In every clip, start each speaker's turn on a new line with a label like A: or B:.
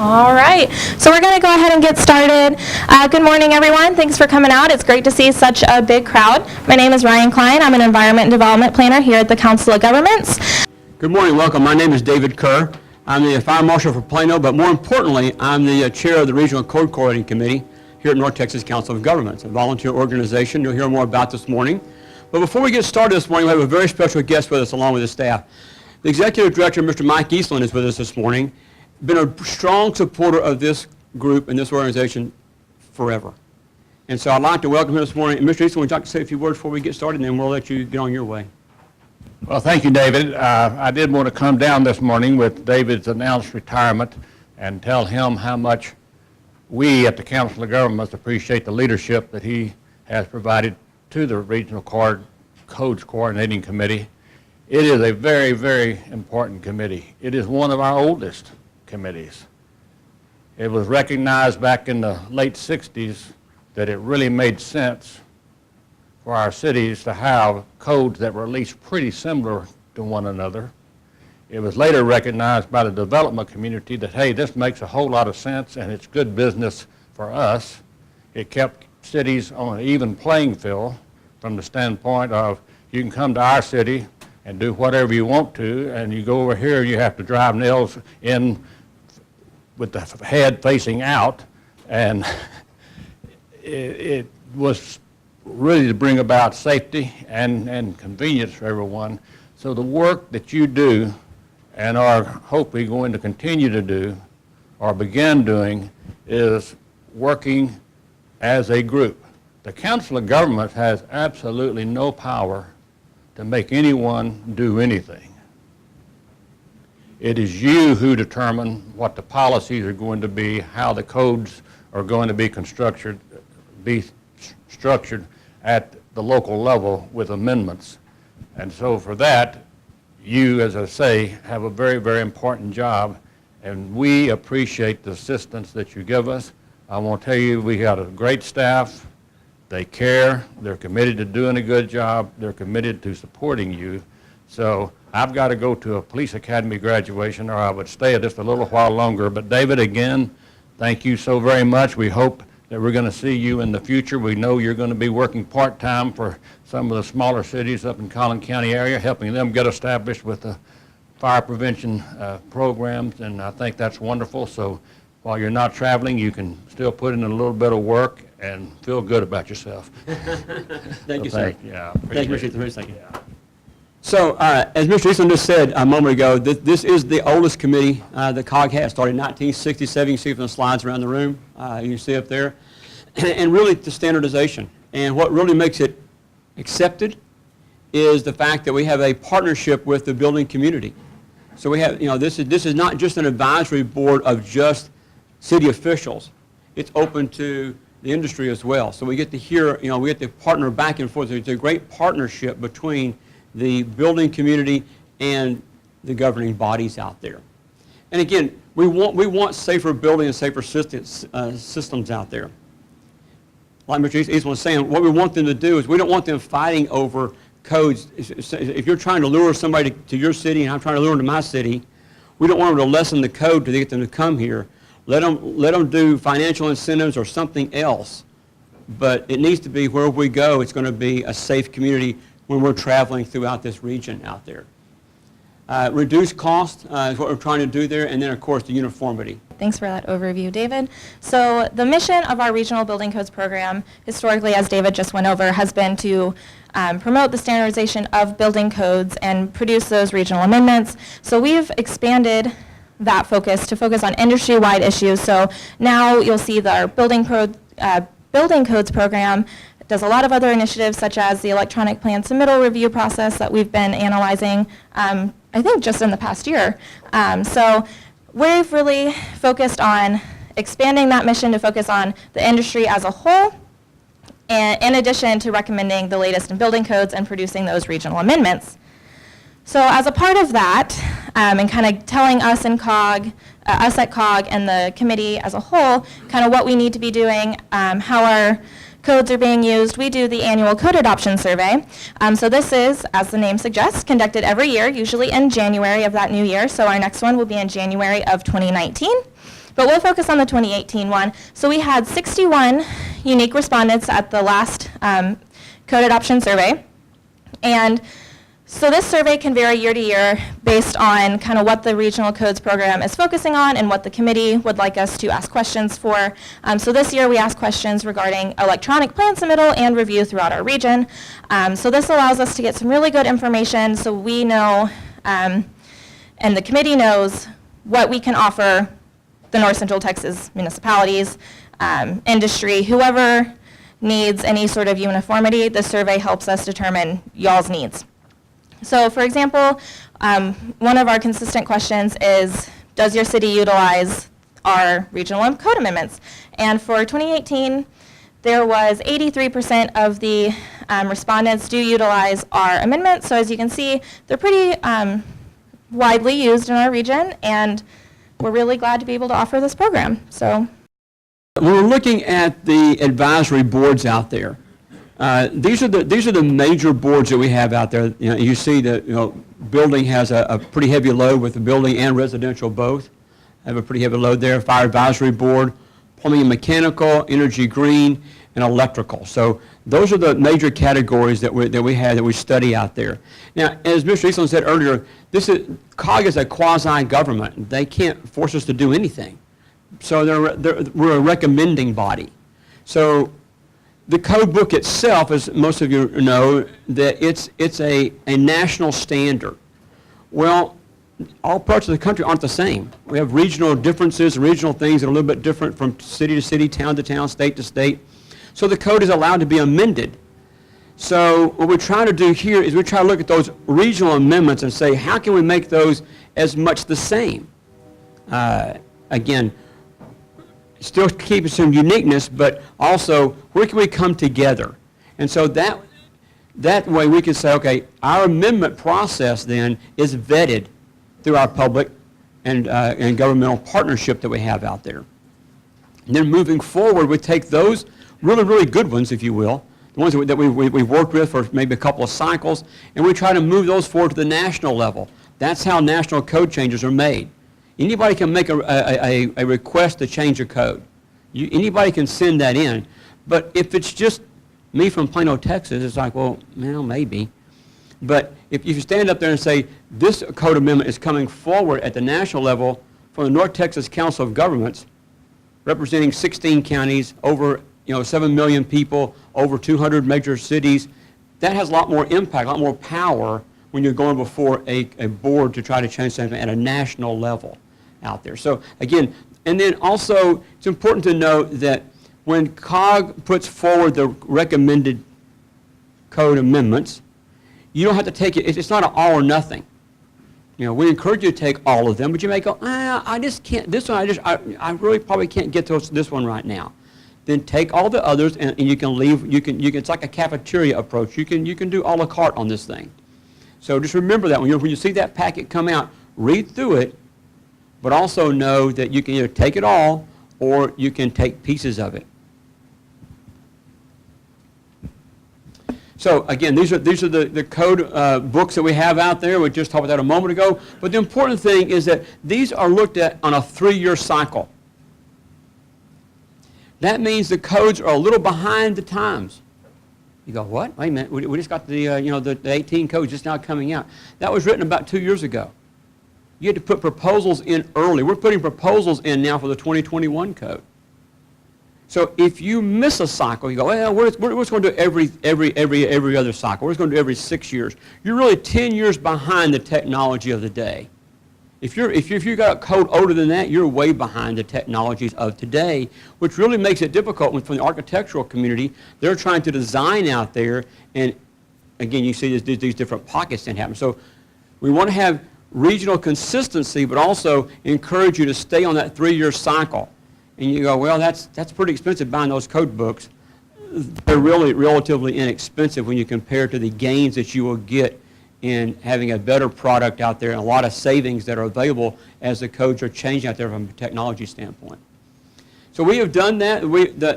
A: All right, so we're going to go ahead and get started. Good morning, everyone. Thanks for coming out. It's great to see such a big crowd. My name is Ryan Klein. I'm an Environment and Development Planner here at the Council of Governments.
B: Good morning, welcome. My name is David Kerr. I'm the Fire Marshal for Plano, but more importantly, I'm the Chair of the Regional Code Coordinating Committee here at North Texas Council of Governments, a volunteer organization you'll hear more about this morning. But before we get started this morning, we have a very special guest with us along with his staff. The Executive Director, Mr. Mike Eastland, is with us this morning. Been a strong supporter of this group and this organization forever. And so I'd like to welcome him this morning. And Mr. Eastland, would you like to say a few words before we get started, and then we'll let you get on your way.
C: Well, thank you, David. I did want to come down this morning with David's announced retirement and tell him how much we at the Council of Governments appreciate the leadership that he has provided to the Regional Codes Coordinating Committee. It is a very, very important committee. It is one of our oldest committees. It was recognized back in the late 60s that it really made sense for our cities to have codes that were at least pretty similar to one another. It was later recognized by the development community that, hey, this makes a whole lot of sense and it's good business for us. It kept cities on an even playing field from the standpoint of you can come to our city and do whatever you want to, and you go over here, you have to drive nails in with the head facing out, and it was really to bring about safety and convenience for everyone. So the work that you do and are hopefully going to continue to do or begin doing is working as a group. The Council of Governments has absolutely no power to make anyone do anything. It is you who determine what the policies are going to be, how the codes are going to be structured at the local level with amendments. And so for that, you, as I say, have a very, very important job, and we appreciate the assistance that you give us. I want to tell you, we got a great staff. They care. They're committed to doing a good job. They're committed to supporting you. So I've got to go to a police academy graduation, or I would stay just a little while longer. But David, again, thank you so very much. We hope that we're going to see you in the future. We know you're going to be working part-time for some of the smaller cities up in Collin County area, helping them get established with the fire prevention programs, and I think that's wonderful. So while you're not traveling, you can still put in a little bit of work and feel good about yourself.
B: Thank you, sir.
C: Yeah,
B: thank you, Mr. Eastland. Thank you. Yeah. So, as Mr. Eastland just said a moment ago, this is the oldest committee the COG has. Started in 1967. You can see from the slides around the room. You can see up there. And really, the standardization. And what really makes it accepted is the fact that we have a partnership with the building community. So we have, this is not just an advisory board of just city officials. It's open to the industry as well. So we get to hear, we get to partner back and forth. It's a great partnership between the building community and the governing bodies out there. And again, we want safer building and safer systems out there. Like Mr. Eastland was saying, what we want them to do is we don't want them fighting over codes. If you're trying to lure somebody to your city and I'm trying to lure them to my city, we don't want them to lessen the code to get them to come here. Let them do financial incentives or something else. But it needs to be where we go, it's going to be a safe community when we're traveling throughout this region out there. Reduce cost is what we're trying to do there, and then, of course, the uniformity.
A: Thanks for that overview, David. So the mission of our Regional Building Codes program, historically, as David just went over, has been to promote the standardization of building codes and produce those regional amendments. So we've expanded that focus to focus on industry-wide issues. So now you'll see that our building codes program does a lot of other initiatives, such as the electronic plan submittal review process that we've been analyzing, I think just in the past year. So we've really focused on expanding that mission to focus on the industry as a whole, and in addition to recommending the latest in building codes and producing those regional amendments. So as a part of that, and kind of telling us at COG and the committee as a whole, kind of what we need to be doing, how our codes are being used, we do the annual code adoption survey. So this is, as the name suggests, conducted every year, usually in January of that new year. So our next one will be in January of 2019. But we'll focus on the 2018 one. So we had 61 unique respondents at the last code adoption survey. And so this survey can vary year to year based on kind of what the regional codes program is focusing on and what the committee would like us to ask questions for. So this year we asked questions regarding electronic plan submittal and review throughout our region. So this allows us to get some really good information so we know and the committee knows what we can offer the North Central Texas municipalities, industry, whoever needs any sort of uniformity. The survey helps us determine y'all's needs. So for example, one of our consistent questions is, does your city utilize our regional code amendments? And for 2018, there was 83% of the respondents do utilize our amendments. So as you can see, they're pretty widely used in our region, and we're really glad to be able to offer this program. So
B: when we're looking at the advisory boards out there, these are the major boards that we have out there. You know, you see that building has a pretty heavy load with the building and residential both. Have a pretty heavy load there. Fire advisory board, plumbing and mechanical, energy green, and electrical. So those are the major categories that we study out there. Now, as Mr. Eastland said earlier, COG is a quasi-government. They can't force us to do anything. So we're a recommending body. So the code book itself, as most of you know, that it's a national standard. Well, all parts of the country aren't the same. We have regional differences, regional things that are a little bit different from city to city, town to town, state to state. So the code is allowed to be amended. So what we're trying to do here is we try to look at those regional amendments and say, how can we make those as much the same? Again, still keeping some uniqueness, but also where can we come together? And so that way we can say, okay, our amendment process then is vetted through our public and governmental partnership that we have out there. And then moving forward, we take those really, really good ones, if you will, the ones that we've worked with for maybe a couple of cycles, and we try to move those forward to the national level. That's how national code changes are made. Anybody can make a request to change a code. Anybody can send that in. But if it's just me from Plano, Texas, it's like, well, maybe. But if you stand up there and say, this code amendment is coming forward at the national level from the North Texas Council of Governments, representing 16 counties, over 7 million people, over 200 major cities, that has a lot more impact, a lot more power when you're going before a board to try to change something at a national level out there. So again, and then also it's important to note that when COG puts forward the recommended code amendments, you don't have to take it, it's not an all or nothing. We encourage you to take all of them, but you may go, I just can't, this one, I really probably can't get to this one right now. Then take all the others and you can leave, it's like a cafeteria approach. You can do a la carte on this thing. So just remember that when you see that packet come out, read through it, but also know that you can either take it all or you can take pieces of it. So again, these are the code books that we have out there. We just talked about that a moment ago. But the important thing is that these are looked at on a 3-year cycle. That means the codes are a little behind the times. You go, what? Wait a minute, we just got the 18 codes just now coming out. That was written about 2 years ago. You had to put proposals in early. We're putting proposals in now for the 2021 code. So if you miss a cycle, you go, well, we're just going to do every other cycle. We're just going to do every 6 years. You're really 10 years behind the technology of the day. If you've got a code older than that, you're way behind the technologies of today, which really makes it difficult from the architectural community. They're trying to design out there, and again, you see these different pockets that happen. So we want to have regional consistency, but also encourage you to stay on that 3-year cycle. And you go, well, that's pretty expensive buying those code books. They're really relatively inexpensive when you compare to the gains that you will get in having a better product out there and a lot of savings that are available as the codes are changing out there from a technology standpoint. So we have done that.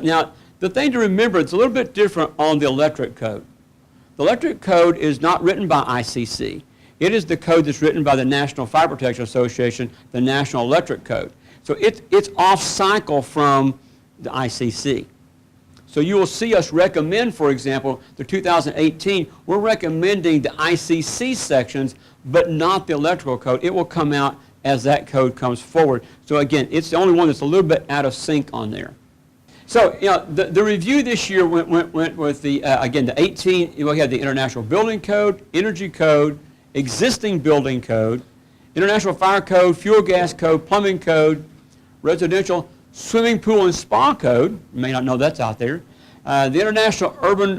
B: Now, the thing to remember, it's a little bit different on the electric code. The electric code is not written by ICC. It is the code that's written by the National Fire Protection Association, the National Electric Code. So it's off cycle from the ICC. So you will see us recommend, for example, the 2018, we're recommending the ICC sections, but not the electrical code. It will come out as that code comes forward. So again, it's the only one that's a little bit out of sync on there. So, you know, the review this year went with the, again, the 18, we had the International Building Code, Energy Code, Existing Building Code, International Fire Code, Fuel Gas Code, Plumbing Code, Residential Swimming Pool and Spa Code, you may not know that's out there, the International Urban,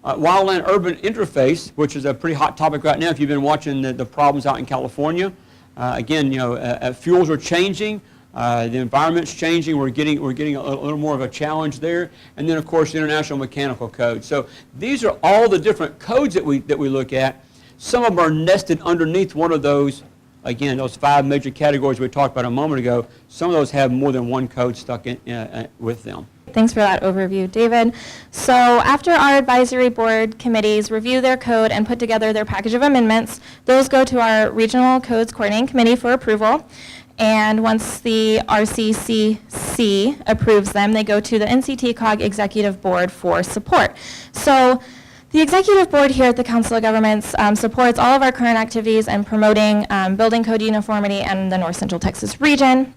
B: Wildland Urban Interface, which is a pretty hot topic right now if you've been watching the problems out in California. Again, you know, fuels are changing. The environment's changing. We're getting a little more of a challenge there. And then, of course, the International Mechanical Code. So these are all the different codes that we look at. Some of them are nested underneath one of those. Again, those 5 major categories we talked about a moment ago. Some of those have more than one code stuck in with them.
A: Thanks for that overview, David. So after our advisory board committees review their code and put together their package of amendments, those go to our Regional Codes Coordinating Committee for approval. And once the RCCC approves them, they go to the NCTCOG Executive Board for support. So the Executive Board here at the Council of Governments supports all of our current activities and promoting building code uniformity in the North Central Texas region.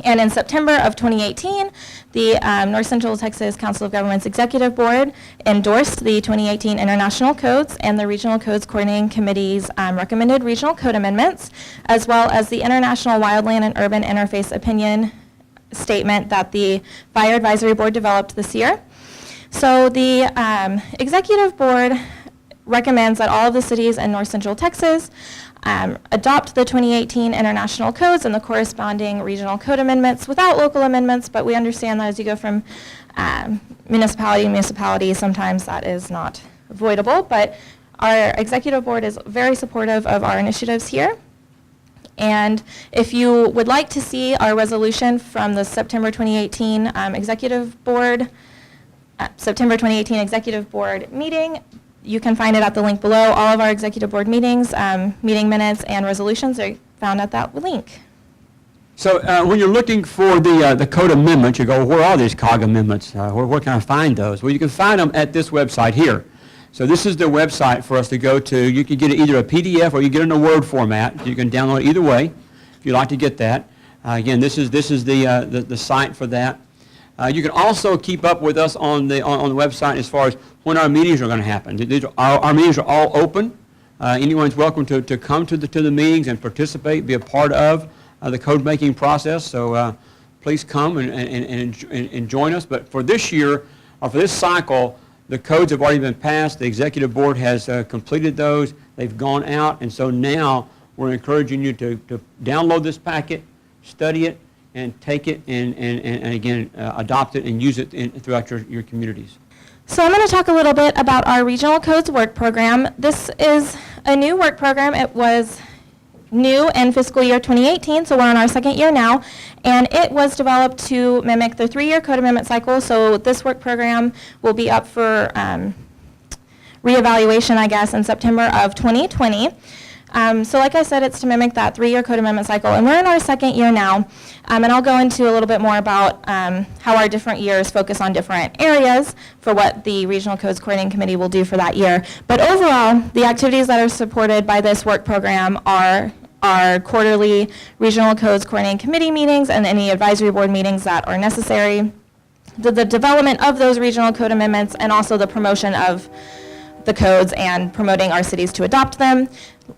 A: And in September of 2018, the North Central Texas Council of Governments Executive Board endorsed the 2018 International Codes and the Regional Codes Coordinating Committee's recommended regional code amendments, as well as the International Wildland and Urban Interface Opinion Statement that the Fire Advisory Board developed this year. So the Executive Board recommends that all of the cities in North Central Texas adopt the 2018 international codes and the corresponding regional code amendments without local amendments, but we understand that as you go from municipality to municipality, sometimes that is not avoidable. But our Executive Board is very supportive of our initiatives here. And if you would like to see our resolution from the September 2018 Executive Board meeting, you can find it at the link below. All of our Executive Board meetings, meeting minutes, and resolutions are found at that link.
B: So when you're looking for the code amendments, you go, where are these COG amendments? Where can I find those? Well, you can find them at this website here. So this is the website for us to go to. You can get it either a PDF or you get it in a Word format. You can download it either way if you'd like to get that. Again, this is the site for that. You can also keep up with us on the website as far as when our meetings are going to happen. Our meetings are all open. Anyone's welcome to come to the meetings and participate, be a part of the code making process. So please come and join us. But for this year, or for this cycle, the codes have already been passed. The Executive Board has completed those. They've gone out, and so now we're encouraging you to download this packet, study it, and take it and again, adopt it and use it throughout your communities.
A: So I'm going to talk a little bit about our Regional Codes Work Program. This is a new work program. It was new in fiscal year 2018, so we're on our second year now, and it was developed to mimic the 3-year code amendment cycle. So this work program will be up for reevaluation, I guess, in September of 2020. So like I said, it's to mimic that 3-year code amendment cycle, and we're in our second year now, and I'll go into a little bit more about how our different years focus on different areas for what the Regional Codes Coordinating Committee will do for that year. But overall, the activities that are supported by this work program are our quarterly Regional Codes Coordinating Committee meetings and any advisory board meetings that are necessary, the development of those regional code amendments, and also the promotion of the codes and promoting our cities to adopt them.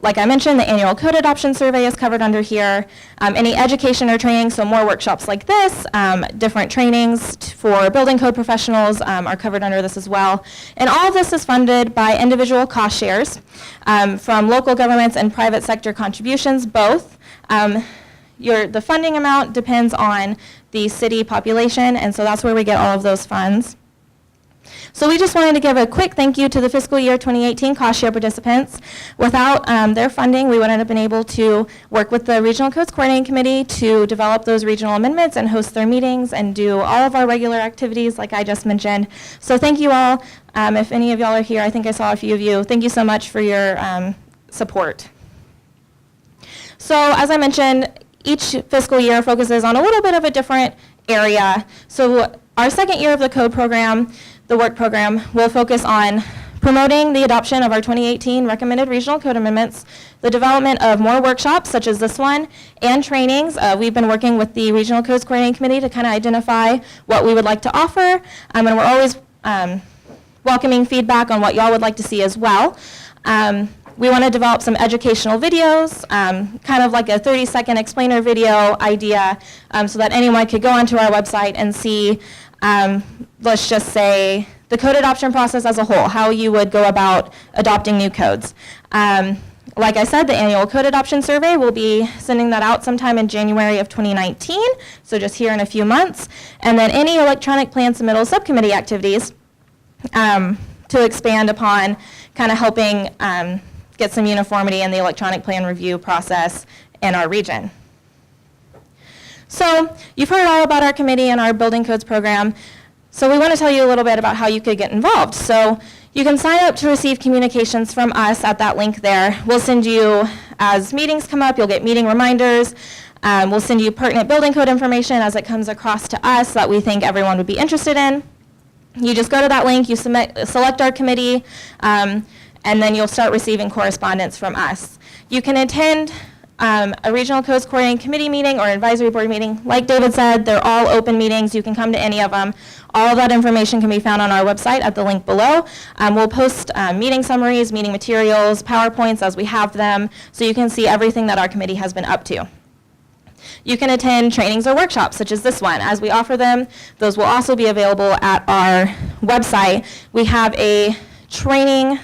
A: Like I mentioned, the annual code adoption survey is covered under here. Any education or training, so more workshops like this, different trainings for building code professionals are covered under this as well. And all of this is funded by individual cost shares from local governments and private sector contributions, both. The funding amount depends on the city population, and so that's where we get all of those funds. So we just wanted to give a quick thank you to the fiscal year 2018 cost share participants. Without their funding, we wouldn't have been able to work with the Regional Codes Coordinating Committee to develop those regional amendments and host their meetings and do all of our regular activities like I just mentioned. So thank you all. If any of y'all are here, I think I saw a few of you. Thank you so much for your support. So as I mentioned, each fiscal year focuses on a little bit of a different area. So our second year of the code program, the work program, will focus on promoting the adoption of our 2018 recommended regional code amendments, the development of more workshops such as this one, and trainings. We've been working with the Regional Codes Coordinating Committee to kind of identify what we would like to offer, and we're always welcoming feedback on what y'all would like to see as well. We want to develop some educational videos, kind of like a 30-second explainer video idea, so that anyone could go onto our website and see, let's just say, the code adoption process as a whole, how you would go about adopting new codes. Like I said, the annual code adoption survey, we'll be sending that out sometime in January of 2019, so just here in a few months. And then any electronic plan submittal subcommittee activities to expand upon kind of helping get some uniformity in the electronic plan review process in our region. So you've heard all about our committee and our building codes program. So we want to tell you a little bit about how you could get involved. So you can sign up to receive communications from us at that link there. We'll send you, as meetings come up, you'll get meeting reminders. We'll send you pertinent building code information as it comes across to us that we think everyone would be interested in. You just go to that link, you select our committee, and then you'll start receiving correspondence from us. You can attend a Regional Codes Coordinating Committee meeting or advisory board meeting. Like David said, they're all open meetings. You can come to any of them. All of that information can be found on our website at the link below. We'll post meeting summaries, meeting materials, PowerPoints as we have them, so you can see everything that our committee has been up to. You can attend trainings or workshops such as this one. As we offer them, those will also be available at our website. We have a training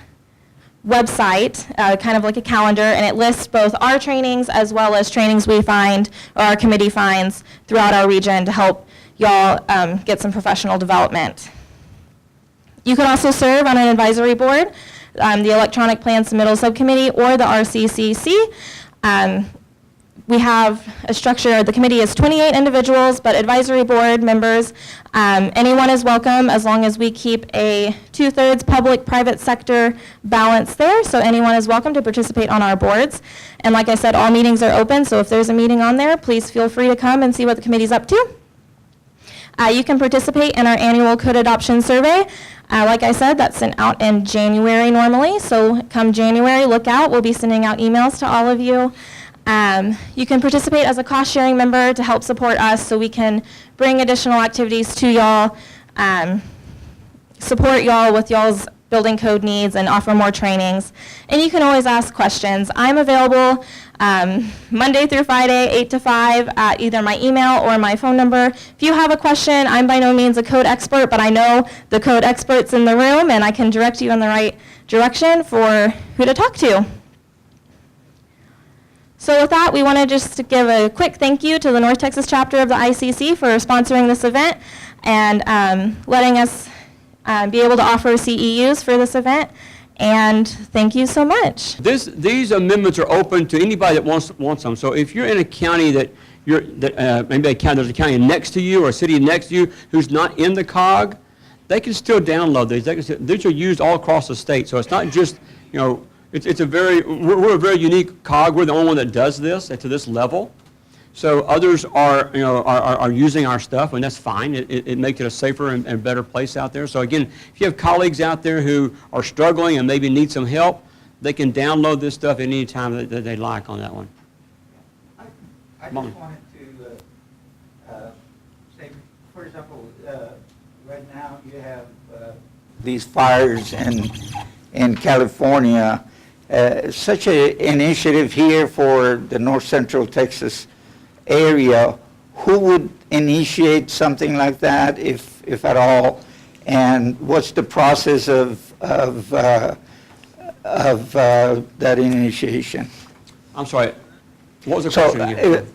A: website, kind of like a calendar, and it lists both our trainings as well as trainings we find or our committee finds throughout our region to help y'all get some professional development. You can also serve on an advisory board, the Electronic Plan Submittal Subcommittee or the RCCC. We have a structure, the committee is 28 individuals, but advisory board members, anyone is welcome as long as we keep a 2/3 public-private sector balance there, so anyone is welcome to participate on our boards. And like I said, all meetings are open, so if there's a meeting on there, please feel free to come and see what the committee's up to. You can participate in our annual code adoption survey. Like I said, that's sent out in January normally, so come January, look out. We'll be sending out emails to all of you. You can participate as a cost-sharing member to help support us so we can bring additional activities to y'all, support y'all with y'all's building code needs, and offer more trainings. And you can always ask questions. I'm available Monday through Friday, 8 to 5, at either my email or my phone number. If you have a question, I'm by no means a code expert, but I know the code experts in the room, and I can direct you in the right direction for who to talk to. So with that, we want to just give a quick thank you to the North Texas chapter of the ICC for sponsoring this event and letting us be able to offer CEUs for this event. And thank you so much.
B: These amendments are open to anybody that wants them. So if you're in a county maybe there's a county next to you or a city next to you who's not in the COG, they can still download these. These are used all across the state. So it's not just, we're a very unique COG. We're the only one that does this to this level. So others are using our stuff, and that's fine. It makes it a safer and better place out there. So again, if you have colleagues out there who are struggling and maybe need some help, they can download this stuff at any time that they like on that one.
D: I just wanted to say, for example, right now you have these fires in California. Such an initiative here for the North Central Texas area. Who would initiate something like that, if at all? And what's the process of that initiation?
B: I'm sorry. What was the question?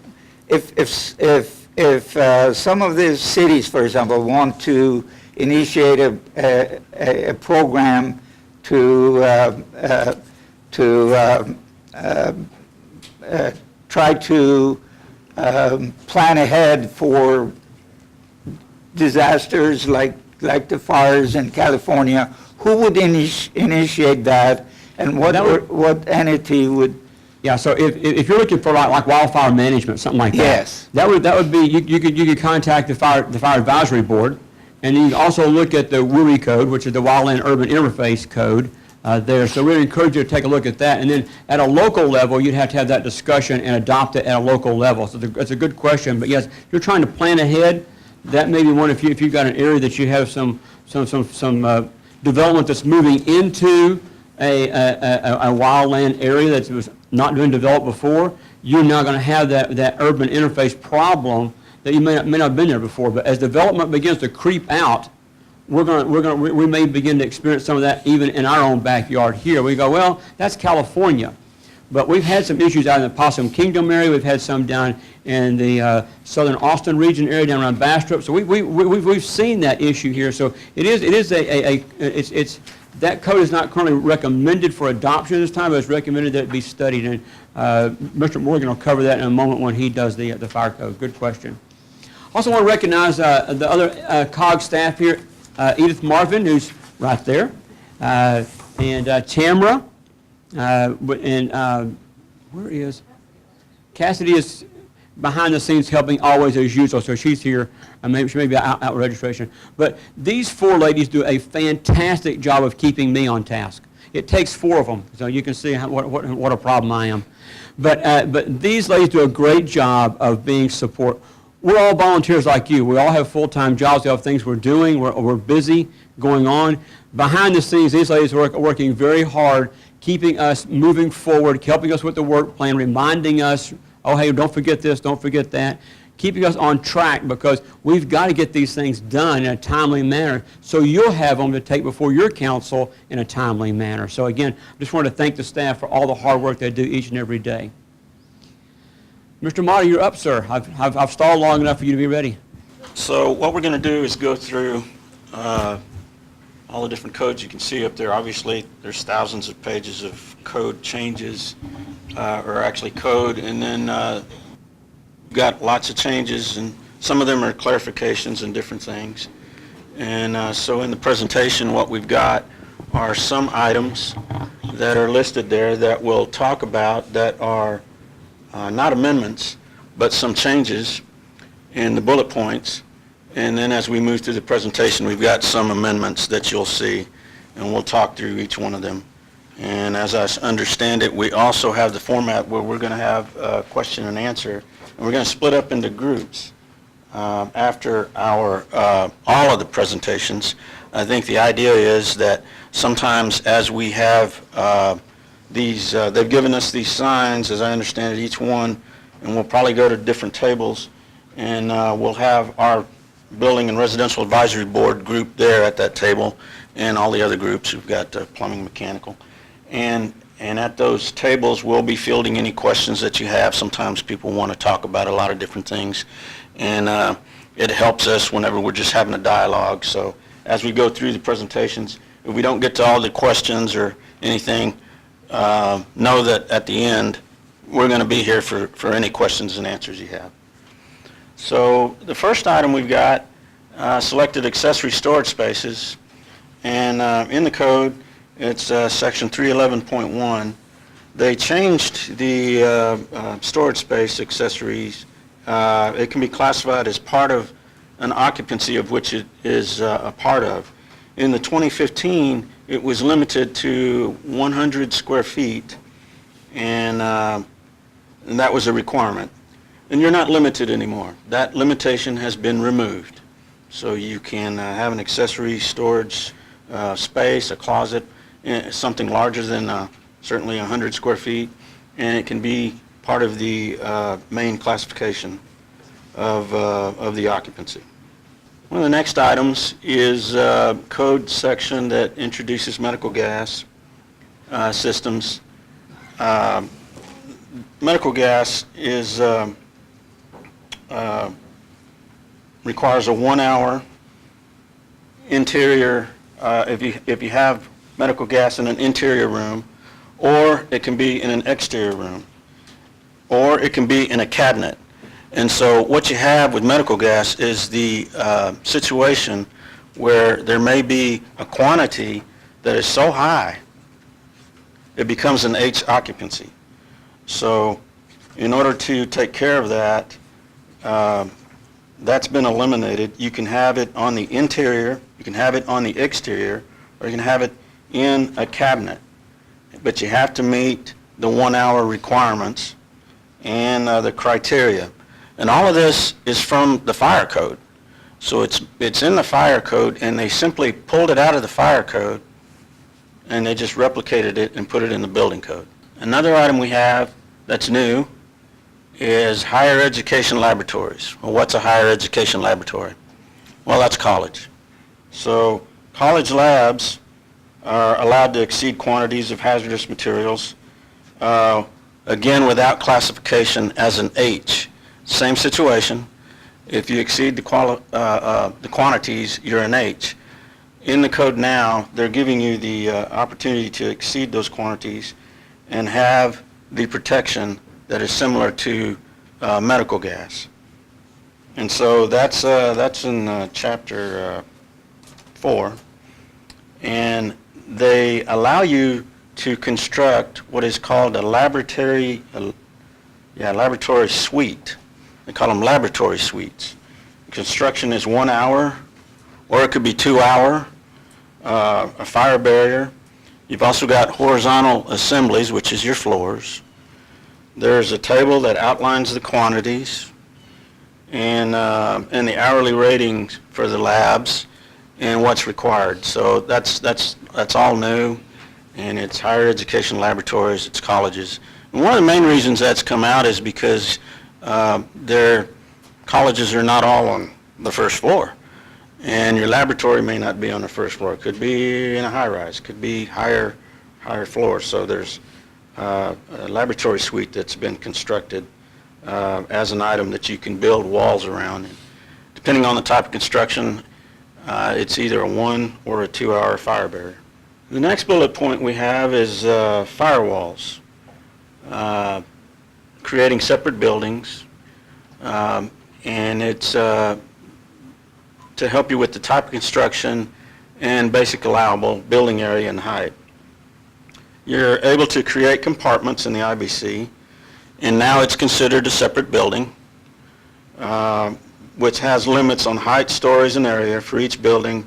D: If some of these cities, for example, want to initiate a program to try to plan ahead for disasters like the fires in California, who would initiate that, and what entity would
B: Yeah, so if you're looking for like wildfire management, something like that.
D: Yes.
B: That would be, you could contact the fire advisory board, and you can also look at the WUI code, which is the Wildland Urban Interface Code there. So we encourage you to take a look at that. And then at a local level, you'd have to have that discussion and adopt it at a local level. So that's a good question. But yes, if you're trying to plan ahead, that may be one if you've got an area that you have some development that's moving into a wildland area that was not been developed before, you're now going to have that urban interface problem that you may not have been there before. But as development begins to creep out, we may begin to experience some of that even in our own backyard here. We go, well, that's California. But we've had some issues out in the Possum Kingdom area. We've had some down in the southern Austin region area, down around Bastrop. So we've seen that issue here. So it's that code is not currently recommended for adoption this time, but it's recommended that it be studied. And Mr. Morgan will cover that in a moment when he does the fire code. Good question. Also want to recognize the other COG staff here, Edith Marvin, who's right there, and Tamara. Where is Cassidy? Is behind the scenes helping always as usual, so she's here. She may be out registration. But these four ladies do a fantastic job of keeping me on task. It takes four of them, so you can see what a problem I am. But these ladies do a great job of being support. We're all volunteers like you. We all have full-time jobs. We have things we're doing. We're busy going on. Behind the scenes, these ladies are working very hard, keeping us moving forward, helping us with the work plan, reminding us, oh, hey, don't forget this, don't forget that, keeping us on track because we've got to get these things done in a timely manner so you'll have them to take before your council in a timely manner. So again, I just want to thank the staff for all the hard work they do each and every day. Mr. Motter, you're up, sir. I've stalled long enough for you to be ready.
E: So what we're going to do is go through all the different codes you can see up there. Obviously, there's thousands of pages of code changes, or actually code, and then we've got lots of changes, and some of them are clarifications and different things. And so in the presentation, what we've got are some items that are listed there that we'll talk about that are not amendments, but some changes in the bullet points. And then as we move through the presentation, we've got some amendments that you'll see, and we'll talk through each one of them. And as I understand it, we also have the format where we're going to have a question and answer, and we're going to split up into groups after our all of the presentations. I think the idea is that sometimes as we have they've given us these signs, as I understand it, each one, and we'll probably go to different tables, and we'll have our Building and Residential Advisory Board group there at that table, and all the other groups. We've got plumbing, mechanical, and at those tables we'll be fielding any questions that you have. Sometimes people want to talk about a lot of different things, and it helps us whenever we're just having a dialogue. So as we go through the presentations, if we don't get to all the questions or anything, know that at the end we're going to be here for any questions and answers you have. So the first item we've got selected accessory storage spaces, and in the code it's section 311.1. They changed the storage space accessories. It can be classified as part of an occupancy of which it is a part of. In the 2015, it was limited to 100 square feet, and that was a requirement. And you're not limited anymore. That limitation has been removed. So you can have an accessory storage space, a closet, something larger than certainly 100 square feet, and it can be part of the main classification of the occupancy. One of the next items is code section that introduces medical gas systems. Medical gas is requires a 1 hour interior, if you have medical gas in an interior room, or it can be in an exterior room, or it can be in a cabinet. And so what you have with medical gas is the situation where there may be a quantity that is so high it becomes an H occupancy. So in order to take care of that, that's been eliminated. You can have it on the interior, you can have it on the exterior, or you can have it in a cabinet. But you have to meet the 1 hour requirements and the criteria. And all of this is from the fire code. So it's in the fire code, and they simply pulled it out of the fire code and they just replicated it and put it in the building code. Another item we have that's new is higher education laboratories. Well, what's a higher education laboratory? Well, that's college. So college labs are allowed to exceed quantities of hazardous materials, again, without classification as an H. Same situation. If you exceed the quantities, you're an H. In the code now, they're giving you the opportunity to exceed those quantities and have the protection that is similar to medical gas. And so that's in Chapter 4. And they allow you to construct what is called a laboratory suite. They call them laboratory suites. Construction is 1 hour, or it could be 2 hour, a fire barrier. You've also got horizontal assemblies, which is your floors. There's a table that outlines the quantities and the hourly ratings for the labs and what's required. So that's all new, and it's higher education laboratories, it's colleges. And one of the main reasons that's come out is because their colleges are not all on the first floor, and your laboratory may not be on the first floor. It could be in a high-rise, could be higher floors. So there's a laboratory suite that's been constructed as an item that you can build walls around. And depending on the type of construction, it's either a 1 or a 2 hour fire barrier. The next bullet point we have is firewalls, creating separate buildings, and it's to help you with the type of construction and basic allowable building area and height. You're able to create compartments in the IBC, and now it's considered a separate building, which has limits on height, stories, and area for each building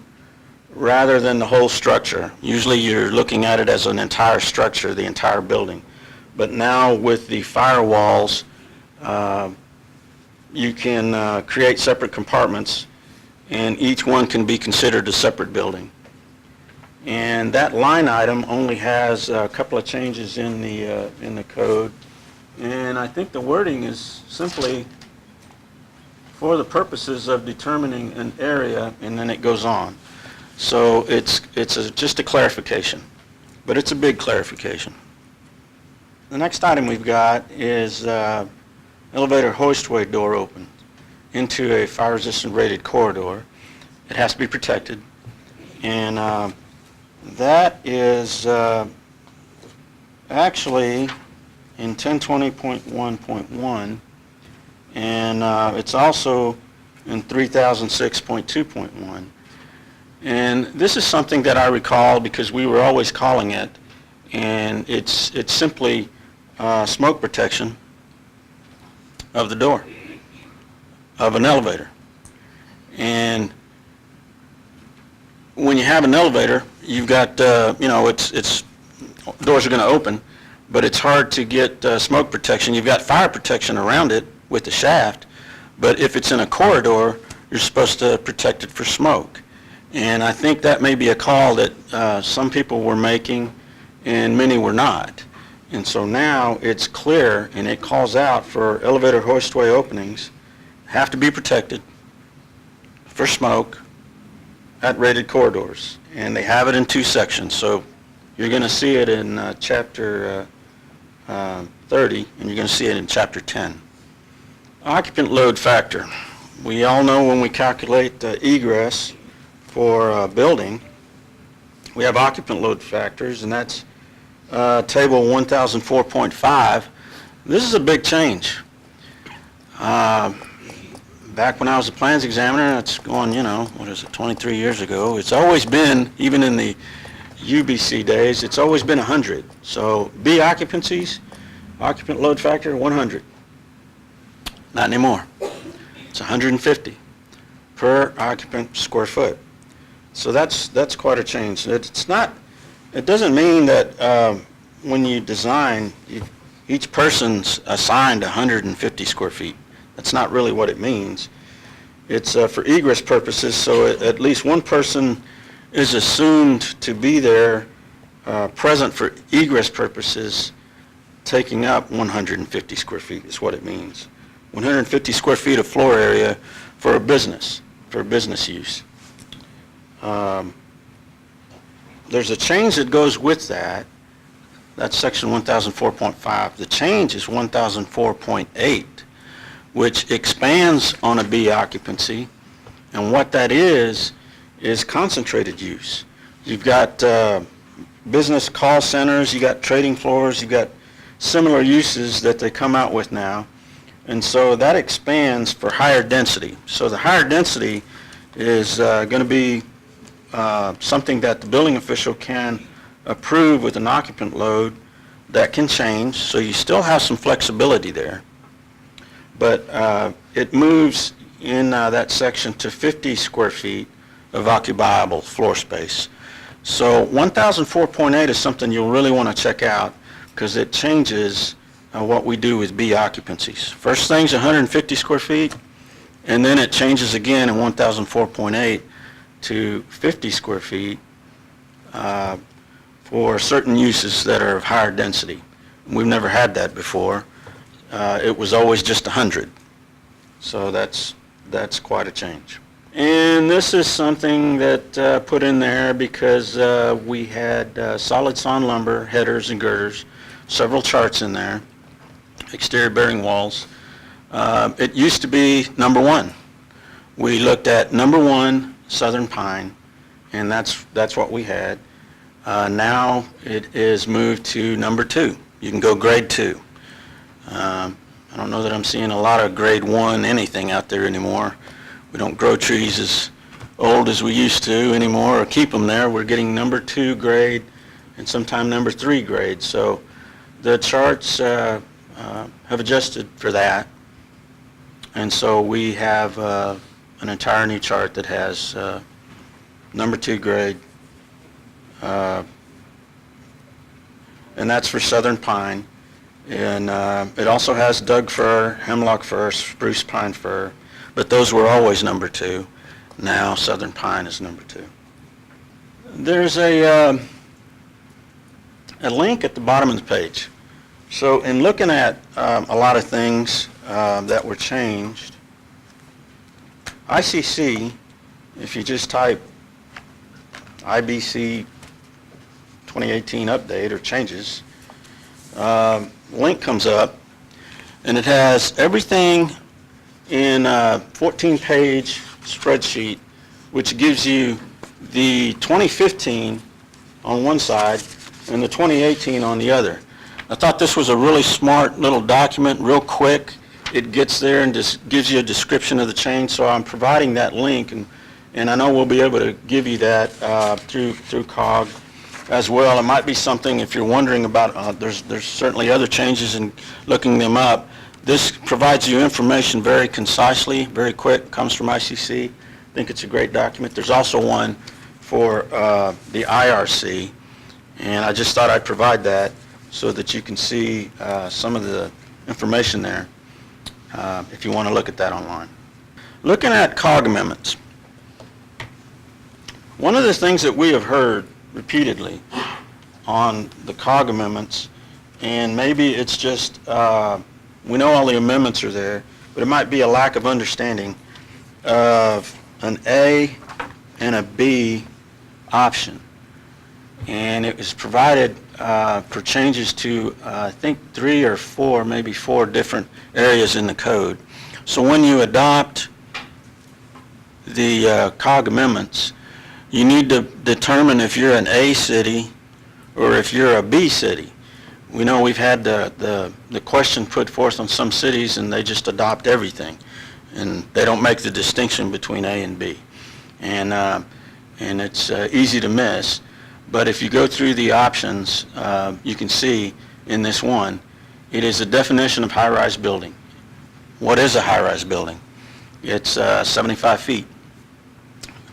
E: rather than the whole structure. Usually you're looking at it as an entire structure, the entire building. But now with the firewalls, you can create separate compartments, and each one can be considered a separate building. And that line item only has a couple of changes in the code, and I think the wording is simply for the purposes of determining an area, and then it goes on. So it's just a clarification, but it's a big clarification. The next item we've got is elevator hoistway door open into a fire-resistant rated corridor. It has to be protected, and that is actually in 1020.1.1, and it's also in 3006.2.1. And this is something that I recall because we were always calling it, and it's simply smoke protection of the door of an elevator. And when you have an elevator, you've got it's doors are going to open, but it's hard to get smoke protection. You've got fire protection around it with the shaft, but if it's in a corridor, you're supposed to protect it for smoke. And I think that may be a call that some people were making and many were not. And so now it's clear, and it calls out for elevator hoistway openings have to be protected for smoke at rated corridors. And they have it in 2 sections. So you're going to see it in Chapter 30, and you're going to see it in Chapter 10. Occupant load factor. We all know when we calculate egress for a building, we have occupant load factors, and that's table 1004.5. This is a big change. Back when I was a plans examiner, it's going, 23 years ago. It's always been, even in the UBC days, it's always been 100. So B occupancies, Occupant load factor, 100. Not anymore. It's 150 per occupant square foot. So that's quite a change. It doesn't mean that when you design, each person's assigned 150 square feet. That's not really what it means. It's for egress purposes, so at least one person is assumed to be there present for egress purposes, taking up 150 square feet is what it means. 150 square feet of floor area for business use. There's a change that goes with that. That's section 1004.5. The change is 1004.8, which expands on a B occupancy. And what that is concentrated use. You've got business call centers, you got trading floors, you got similar uses that they come out with now. And so that expands for higher density. So the higher density is going to be something that the building official can approve with an occupant load that can change. So you still have some flexibility there. But it moves in that section to 50 square feet of occupiable floor space. So 1004.8 is something you'll really want to check out because it changes what we do with B occupancies. First thing's 150 square feet, and then it changes again in 1004.8 to 50 square feet for certain uses that are of higher density. We've never had that before. It was always just 100. So that's quite a change. And this is something that put in there because we had solid sawn lumber, headers and girders, several charts in there, exterior bearing walls. It used to be number 1. We looked at number 1, southern pine, and that's what we had. Now it is moved to number 2. You can go grade 2. I don't know that I'm seeing a lot of grade 1 anything out there anymore. We don't grow trees as old as we used to anymore or keep them there. We're getting number 2 grade and sometime number 3 grade. So the charts have adjusted for that. And so we have an entire new chart that has number 2 grade. And that's for southern pine. And it also has Doug fir, hemlock fir, spruce pine fir. But those were always number 2. Now southern pine is number 2. There's a link at the bottom of the page. So in looking at a lot of things that were changed, ICC, if you just type IBC 2018 update or changes, link comes up, and it has everything in a 14-page spreadsheet, which gives you the 2015 on one side and the 2018 on the other. I thought this was a really smart little document, real quick. It gets there and just gives you a description of the change, so I'm providing that link, and I know we'll be able to give you that through COG as well. It might be something, if you're wondering about, there's certainly other changes in looking them up. This provides you information very concisely, very quick, comes from ICC. I think it's a great document. There's also one for the IRC, and I just thought I'd provide that so that you can see some of the information there if you want to look at that online. Looking at COG amendments, one of the things that we have heard repeatedly on the COG amendments, and maybe it's just we know all the amendments are there, but it might be a lack of understanding of an A and a B option. And it was provided for changes to, I think, 3 or 4, maybe 4 different areas in the code. So when you adopt the COG amendments, you need to determine if you're an A city or if you're a B city. We know we've had the question put forth on some cities, and they just adopt everything, and they don't make the distinction between A and B, and it's easy to miss. But if you go through the options, you can see in this one, it is a definition of high-rise building. What is a high-rise building? It's 75 feet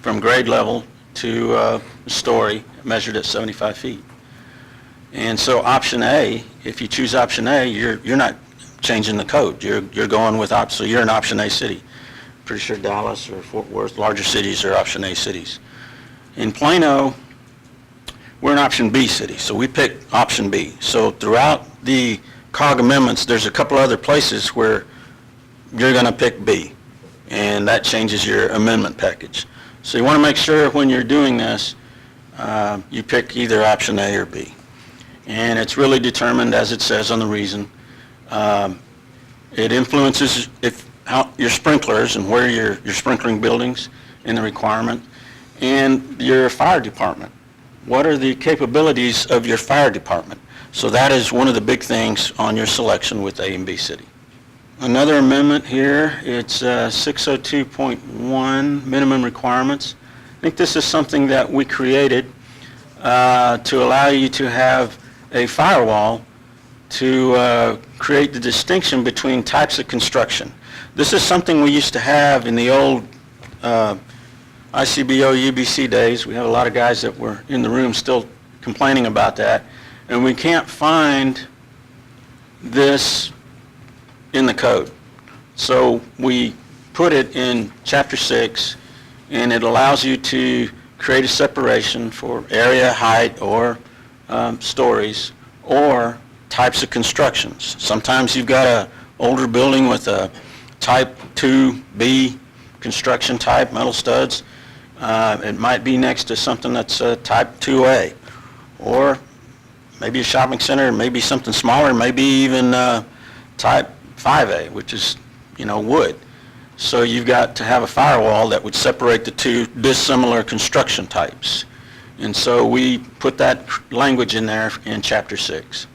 E: from grade level to a story, measured at 75 feet. And so option A, if you choose option A, you're not changing the code. You're going with so you're an option A city. Pretty sure Dallas or Fort Worth, larger cities, are option A cities. In Plano, we're an option B city, so we picked option B. So throughout the COG amendments, there's a couple other places where you're going to pick B, and that changes your amendment package. So you want to make sure when you're doing this, you pick either option A or B. And it's really determined, as it says on the reason. It influences how your sprinklers and where you're sprinkling buildings in the requirement, and your fire department. What are the capabilities of your fire department? So that is one of the big things on your selection with A and B city. Another amendment here, it's 602.1, minimum requirements. I think this is something that we created to allow you to have a firewall to create the distinction between types of construction. This is something we used to have in the old IEBC days. We have a lot of guys that were in the room still complaining about that, and we can't find this in the code. So we put it in Chapter 6, and it allows you to create a separation for area, height, or stories, or types of constructions. Sometimes you've got an older building with a type 2B construction type, metal studs. It might be next to something that's type 2A, or maybe a shopping center, maybe something smaller, maybe even type 5A, which is, wood. So you've got to have a firewall that would separate the two dissimilar construction types. And so we put that language in there in Chapter 6.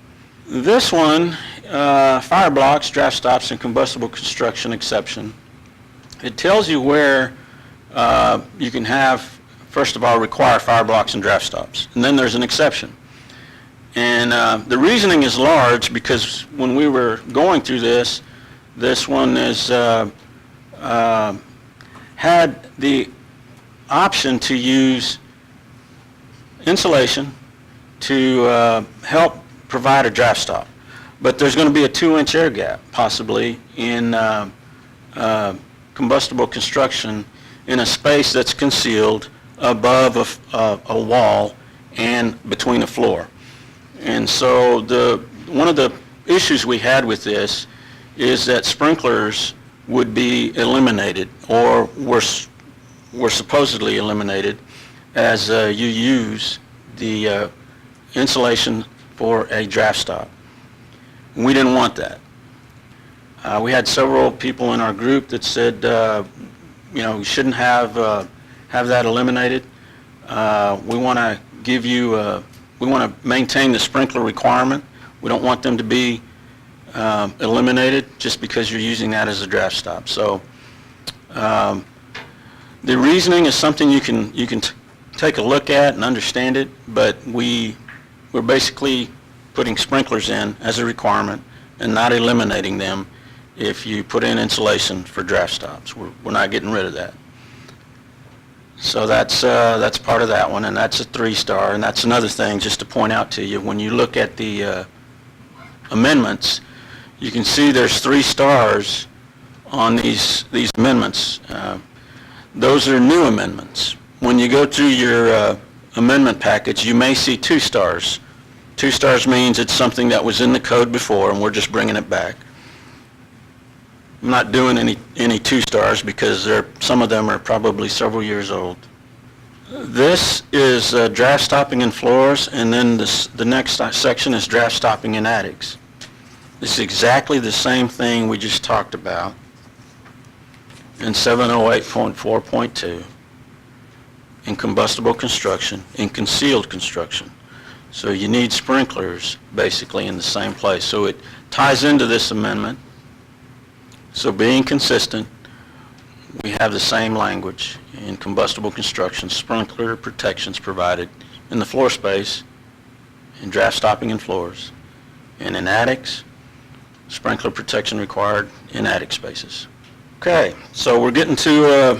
E: This one, fire blocks, draft stops, and combustible construction exception. It tells you where you can have, first of all, require fire blocks and draft stops. And then there's an exception. And the reasoning is large because when we were going through this one is had the option to use insulation to help provide a draft stop. But there's going to be a 2-inch air gap, possibly, in combustible construction in a space that's concealed above a wall and between a floor. And so one of the issues we had with this is that sprinklers would be eliminated, or were supposedly eliminated, as you use the insulation for a draft stop. We didn't want that. We had several people in our group that said, we shouldn't have that eliminated. We want to give you, we want to maintain the sprinkler requirement. We don't want them to be eliminated just because you're using that as a draft stop. So the reasoning is something you can take a look at and understand it, but we're basically putting sprinklers in as a requirement and not eliminating them if you put in insulation for draft stops. We're not getting rid of that. So that's part of that one, and that's a 3-star, and that's another thing just to point out to you. When you look at the amendments, you can see there's 3 stars on these amendments. Those are new amendments. When you go through your amendment package, you may see 2 stars. 2 stars means it's something that was in the code before, and we're just bringing it back. I'm not doing any 2 stars because some of them are probably several years old. This is draft stopping in floors, and then the next section is draft stopping in attics. This is exactly the same thing we just talked about in 708.4.2 in combustible construction, in concealed construction. So you need sprinklers basically in the same place. So it ties into this amendment. So being consistent, we have the same language in combustible construction, sprinkler protections provided in the floor space, in draft stopping in floors, and in attics, sprinkler protection required in attic spaces. Okay, so we're getting to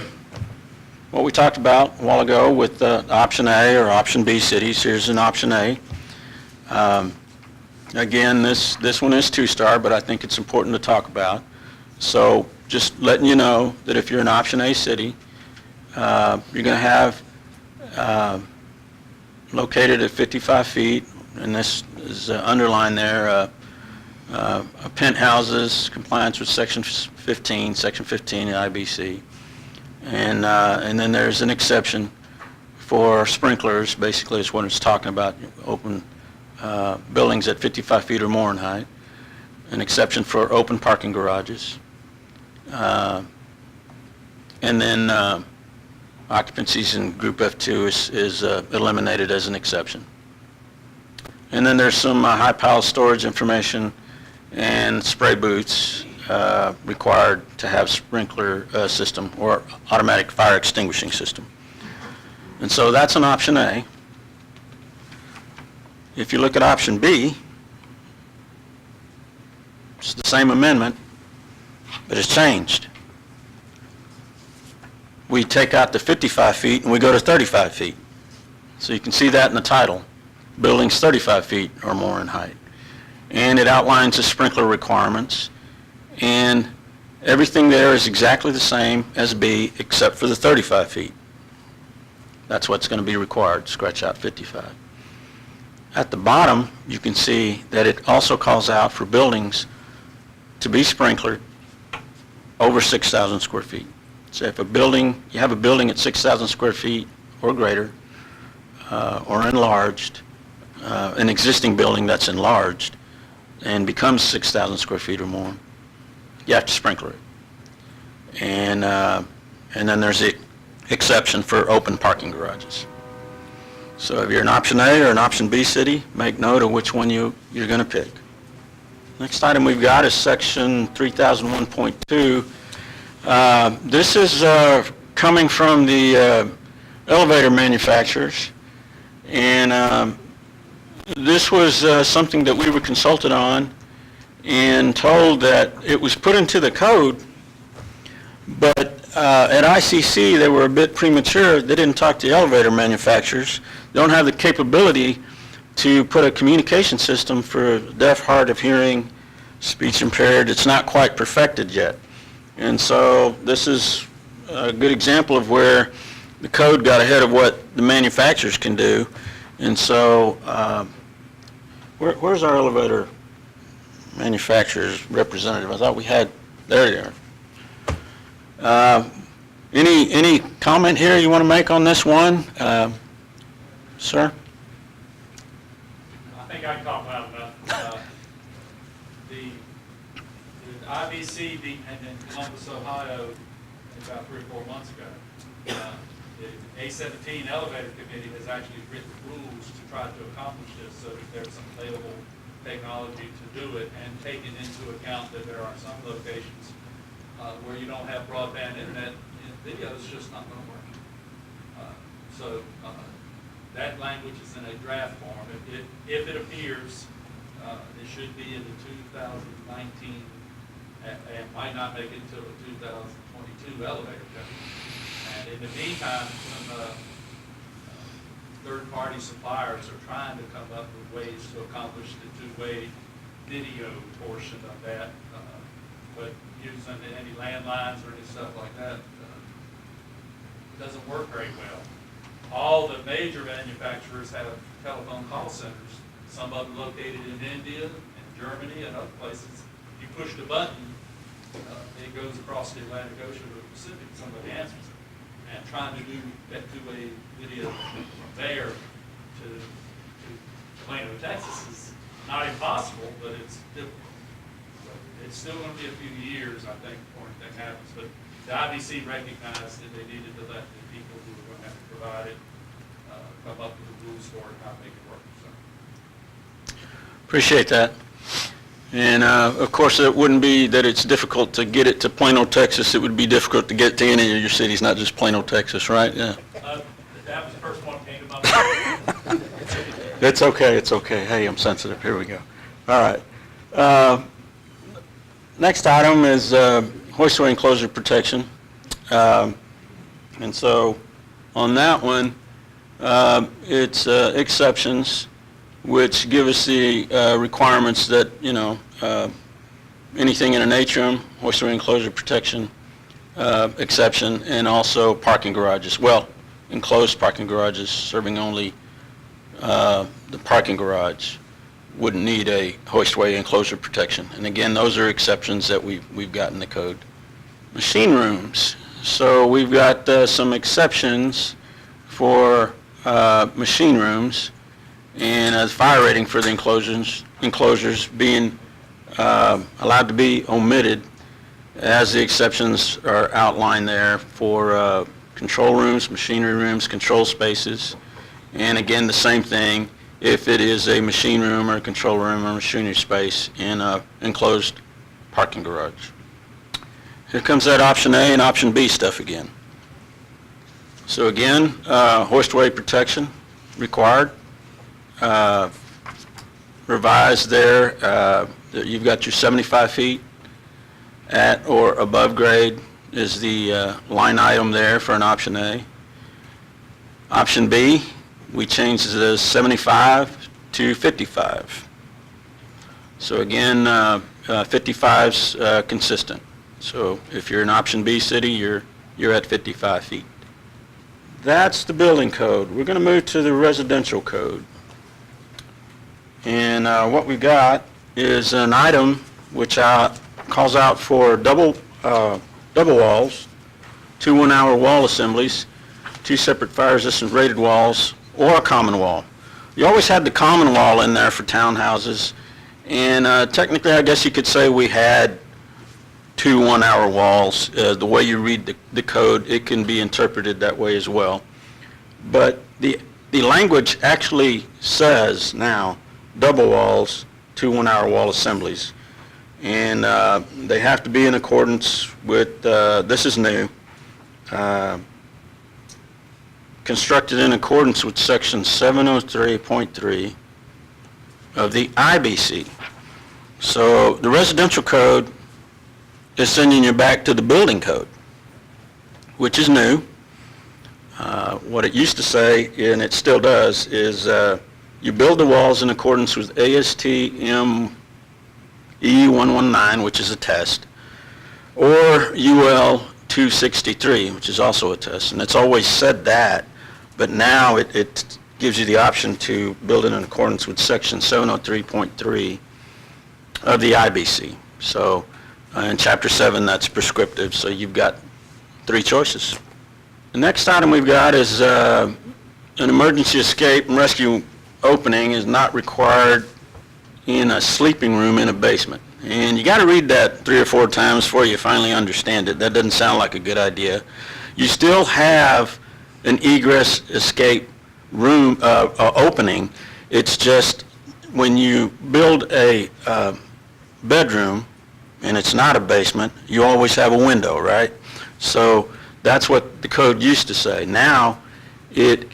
E: what we talked about a while ago with option A or option B cities. Here's an option A. Again, this one is 2-star, but I think it's important to talk about. So just letting you know that if you're an option A city, you're going to have located at 55 feet, and this is underlined there, penthouses, compliance with section 15 in IBC. And then there's an exception for sprinklers, basically is what it's talking about, open buildings at 55 feet or more in height, an exception for open parking garages, and then occupancies in group F2 is eliminated as an exception. And then there's some high pile storage information and spray booths required to have sprinkler system or automatic fire extinguishing system. And so that's an option A. If you look at option B, it's the same amendment, but it's changed. We take out the 55 feet and we go to 35 feet. So you can see that in the title, buildings 35 feet or more in height. And it outlines the sprinkler requirements, and everything there is exactly the same as B except for the 35 feet. That's what's going to be required, scratch out 55. At the bottom, you can see that it also calls out for buildings to be sprinklered over 6,000 square feet. So if you have a building at 6,000 square feet or greater, or enlarged, an existing building that's enlarged and becomes 6,000 square feet or more, you have to sprinkler it. And then there's the exception for open parking garages. So if you're an option A or an option B city, make note of which one you're going to pick. Next item we've got is section 3001.2. This is coming from the elevator manufacturers, and this was something that we were consulted on and told that it was put into the code, but at ICC they were a bit premature. They didn't talk to the elevator manufacturers. They don't have the capability to put a communication system for deaf, hard of hearing, speech impaired. It's not quite perfected yet. And so this is a good example of where the code got ahead of what the manufacturers can do. And so where's our elevator manufacturer's representative? I thought we had, there you are. Any comment here you want to make on this one? Sir?
F: I think I can talk loud enough. The IBC in Columbus, Ohio, about 3 or 4 months ago, the A17 elevator committee has actually written rules to try to accomplish this so that there's some available technology to do it, and taking into account that there are some locations where you don't have broadband internet, video is just not going to work. So that language is in a draft form. If it appears, it should be in the 2019, and might not make it until the 2022 elevator code. And in the meantime, some third-party suppliers are trying to come up with ways to accomplish the two-way video portion of that, but using any landlines or any stuff like that, it doesn't work very well. All the major manufacturers have telephone call centers, some of them located in India and Germany and other places. You push the button, it goes across the Atlantic Ocean or the Pacific, somebody answers it. And trying to do that two-way video from there to Plano, Texas is not impossible, but it's difficult. So it's still going to be a few years, I think, before anything happens. But the IBC recognized that they needed to let the people who were going to have to provide it come up with the rules for it and how to make it work. So.
E: Appreciate that. And of course, it wouldn't be that it's difficult to get it to Plano, Texas. It would be difficult to get to any of your cities, not just Plano, Texas, right? Yeah.
F: That was the first one that came to my mind.
E: It's okay. It's okay. Hey, I'm sensitive. Here we go. All right. Next item is hoistway enclosure protection. And so on that one, it's exceptions, which give us the requirements that, anything in an atrium, hoistway enclosure protection exception, and also parking garages. Well, enclosed parking garages serving only the parking garage wouldn't need a hoistway enclosure protection. And again, those are exceptions that we've got in the code. Machine rooms. So we've got some exceptions for machine rooms, and a fire rating for the enclosures being allowed to be omitted, as the exceptions are outlined there for control rooms, machinery rooms, control spaces, and again, the same thing if it is a machine room or a control room or machinery space in an enclosed parking garage. Here comes that option A and option B stuff again. So again, hoistway protection required. Revised there, you've got your 75 feet at or above grade is the line item there for an option A. Option B, we changed it as 75 to 55. So again, 55's consistent. So if you're an option B city, you're at 55 feet. That's the building code. We're going to move to the residential code. And what we got is an item which calls out for double walls, 2 one-hour wall assemblies, 2 separate fire-resistant rated walls, or a common wall. You always had the common wall in there for townhouses, and technically I guess you could say we had 2 one-hour walls. The way you read the code, it can be interpreted that way as well. But the language actually says now double walls, 2 one-hour wall assemblies. And they have to be in accordance with, this is new, constructed in accordance with section 703.3 of the IBC. So the residential code is sending you back to the building code, which is new. What it used to say, and it still does, is you build the walls in accordance with ASTM E119, which is a test, or UL 263, which is also a test. And it's always said that, but now it gives you the option to build it in accordance with section 703.3 of the IBC. So in chapter 7, that's prescriptive, so you've got 3 choices. The next item we've got is an emergency escape and rescue opening is not required in a sleeping room in a basement. And you got to read that 3 or 4 times before you finally understand it. That doesn't sound like a good idea. You still have an egress escape room opening. It's just when you build a bedroom and it's not a basement, you always have a window, right? So that's what the code used to say. Now it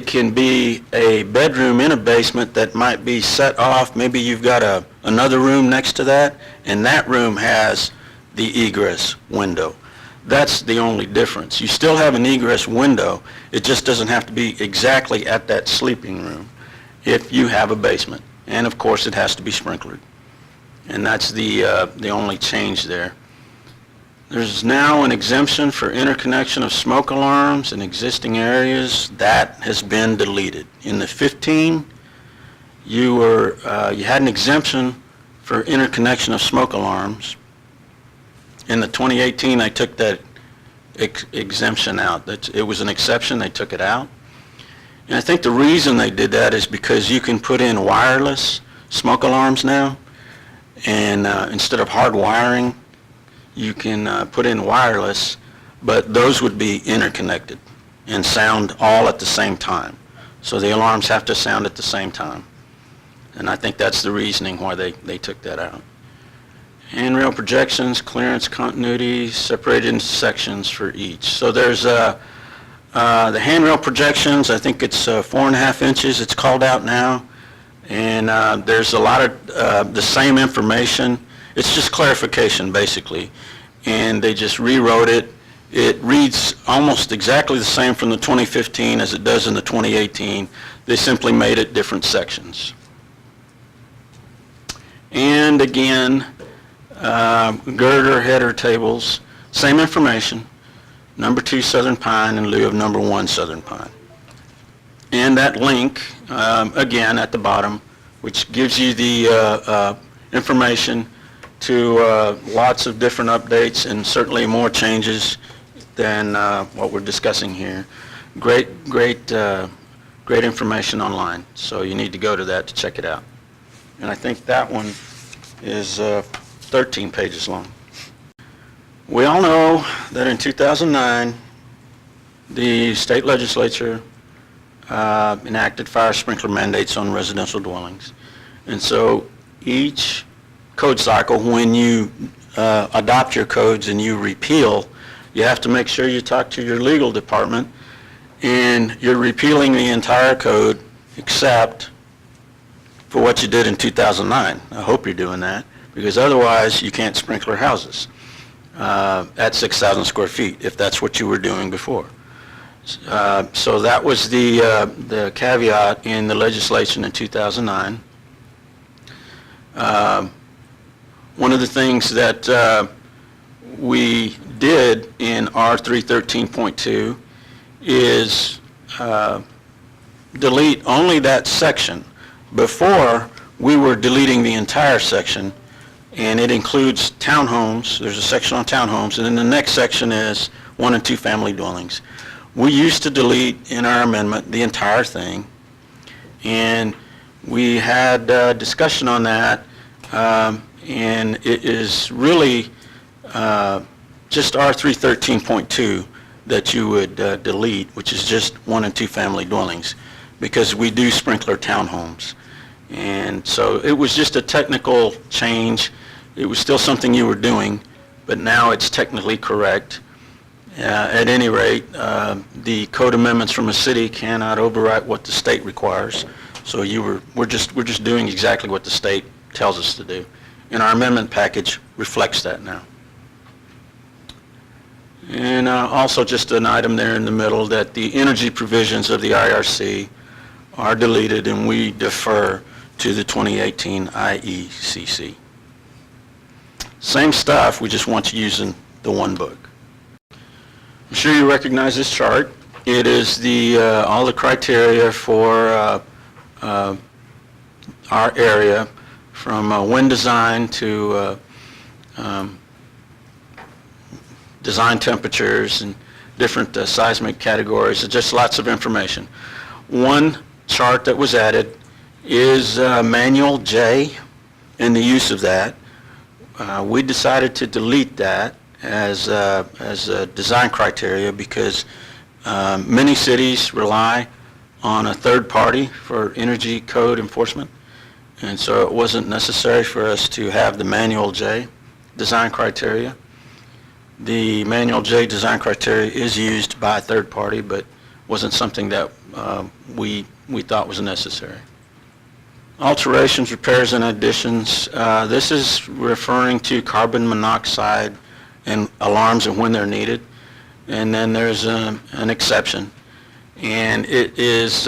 E: can be a bedroom in a basement that might be set off. Maybe you've got another room next to that, and that room has the egress window. That's the only difference. You still have an egress window. It just doesn't have to be exactly at that sleeping room if you have a basement. And of course, it has to be sprinklered. And that's the only change there. There's now an exemption for interconnection of smoke alarms in existing areas. That has been deleted. In the 15, you had an exemption for interconnection of smoke alarms. In the 2018, they took that exemption out. It was an exception, they took it out. And I think the reason they did that is because you can put in wireless smoke alarms now, and instead of hard wiring, you can put in wireless, but those would be interconnected and sound all at the same time. So the alarms have to sound at the same time. And I think that's the reasoning why they took that out. Handrail projections, clearance, continuity, separated into sections for each. So there's the handrail projections, I think it's 4.5 inches, it's called out now. And there's a lot of the same information. It's just clarification, basically, and they just rewrote it. It reads almost exactly the same from the 2015 as it does in the 2018. They simply made it different sections. And again, girder header tables, same information, number 2 Southern Pine in lieu of number 1 Southern Pine. And that link, again, at the bottom, which gives you the information to lots of different updates and certainly more changes than what we're discussing here. Great information online, so you need to go to that to check it out. And I think that one is 13 pages long. We all know that in 2009, the state legislature enacted fire sprinkler mandates on residential dwellings. And so each code cycle, when you adopt your codes and you repeal, you have to make sure you talk to your legal department, and you're repealing the entire code except for what you did in 2009. I hope you're doing that, because otherwise you can't sprinkler houses at 6,000 square feet, if that's what you were doing before. So that was the caveat in the legislation in 2009. One of the things that we did in R313.2 is delete only that section. Before, we were deleting the entire section, and it includes townhomes. There's a section on townhomes, and then the next section is 1 and 2 family dwellings. We used to delete in our amendment the entire thing, and we had discussion on that, and it is really just R313.2 that you would delete, which is just 1 and 2 family dwellings, because we do sprinkler townhomes. And so it was just a technical change. It was still something you were doing, but now it's technically correct. At any rate, the code amendments from a city cannot override what the state requires. So we're just doing exactly what the state tells us to do. And our amendment package reflects that now. And also just an item there in the middle that the energy provisions of the IRC are deleted, and we defer to the 2018 IECC. Same stuff, we just want you using the one book. I'm sure you recognize this chart. It is all the criteria for our area, from wind design to design temperatures and different seismic categories. It's just lots of information. One chart that was added is Manual J and the use of that. We decided to delete that as a design criteria because many cities rely on a third party for energy code enforcement, and so it wasn't necessary for us to have the Manual J design criteria. The Manual J design criteria is used by a third party, but wasn't something that we thought was necessary. Alterations, repairs, and additions. This is referring to carbon monoxide and alarms and when they're needed. And then there's an exception. And it is,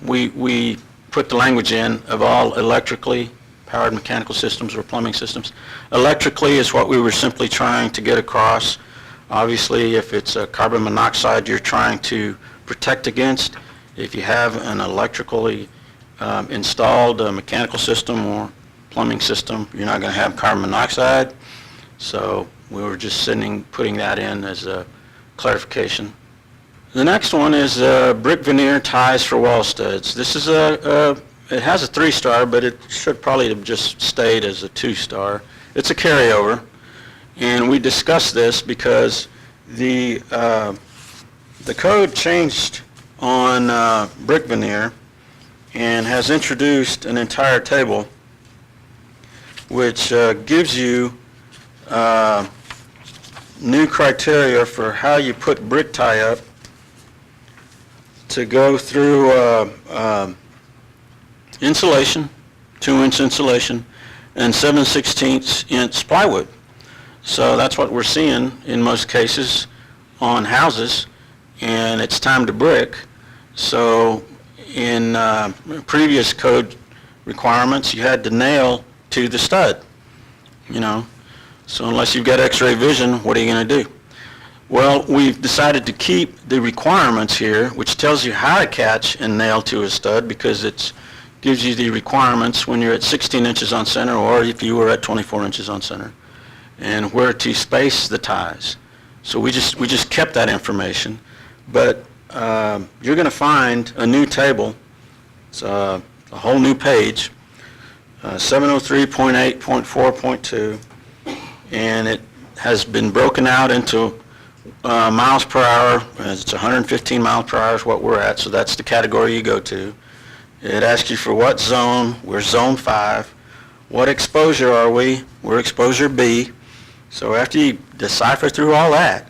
E: we put the language in of all electrically powered mechanical systems or plumbing systems. Electrically is what we were simply trying to get across. Obviously, if it's a carbon monoxide you're trying to protect against, if you have an electrically installed mechanical system or plumbing system, you're not going to have carbon monoxide. So we were just putting that in as a clarification. The next one is brick veneer ties for wall studs. This is it has a 3-star, but it should probably have just stayed as a 2-star. It's a carryover, and we discussed this because the code changed on brick veneer and has introduced an entire table which gives you new criteria for how you put brick tie up to go through insulation, 2-inch insulation, and 7/16 inch plywood. So that's what we're seeing in most cases on houses, and it's time to brick. So in previous code requirements, you had to nail to the stud, you know. So unless you've got x-ray vision, what are you going to do? Well, we've decided to keep the requirements here, which tells you how to catch and nail to a stud, because it gives you the requirements when you're at 16 inches on center, or if you were at 24 inches on center, and where to space the ties. So we just kept that information, but you're going to find a new table. It's a whole new page, 703.8.4.2, and it has been broken out into miles per hour. It's 115 miles per hour is what we're at, so that's the category you go to. It asks you for what zone. We're zone 5. What exposure are we? We're exposure B. So after you decipher through all that,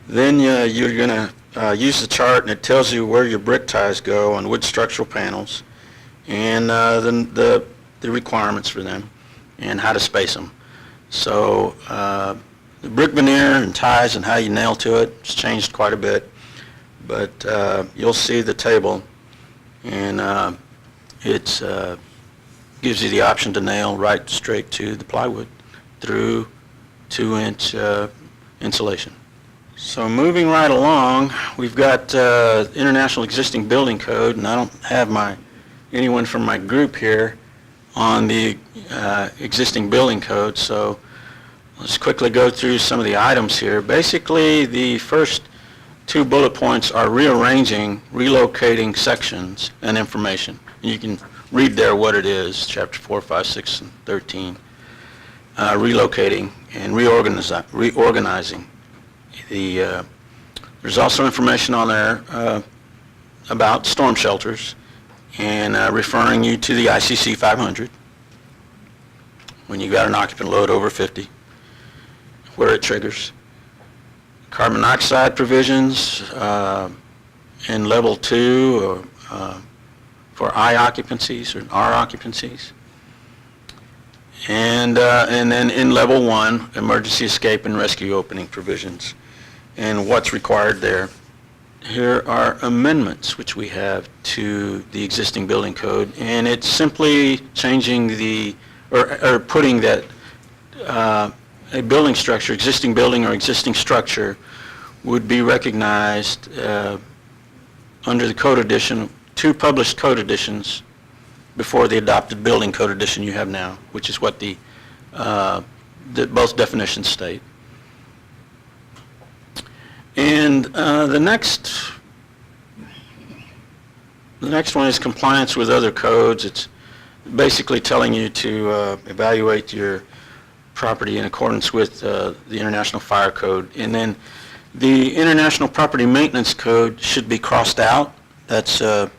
E: then you're going to use the chart, and it tells you where your brick ties go on wood structural panels, and then the requirements for them and how to space them. So the brick veneer and ties and how you nail to it has changed quite a bit, but you'll see the table, and it gives you the option to nail right straight to the plywood through 2-inch insulation. So moving right along, we've got International Existing Building Code, and I don't have anyone from my group here on the existing building code, so let's quickly go through some of the items here. Basically, the first 2 bullet points are rearranging, relocating sections and information. You can read there what it is, chapter 4, 5, 6, and 13. Relocating and reorganizing. There's also information on there about storm shelters, and referring you to the ICC 500 when you've got an occupant load over 50, where it triggers. Carbon monoxide provisions in level 2 for I occupancies or R occupancies. And then in level 1, emergency escape and rescue opening provisions and what's required there. Here are amendments which we have to the existing building code, and it's simply changing or putting that a building structure, existing building or existing structure, would be recognized under the code edition, 2 published code editions before the adopted building code edition you have now, which is what the both definitions state. And the next one is compliance with other codes. It's basically telling you to evaluate your property in accordance with the International Fire Code. And then the International Property Maintenance Code should be crossed out. That's a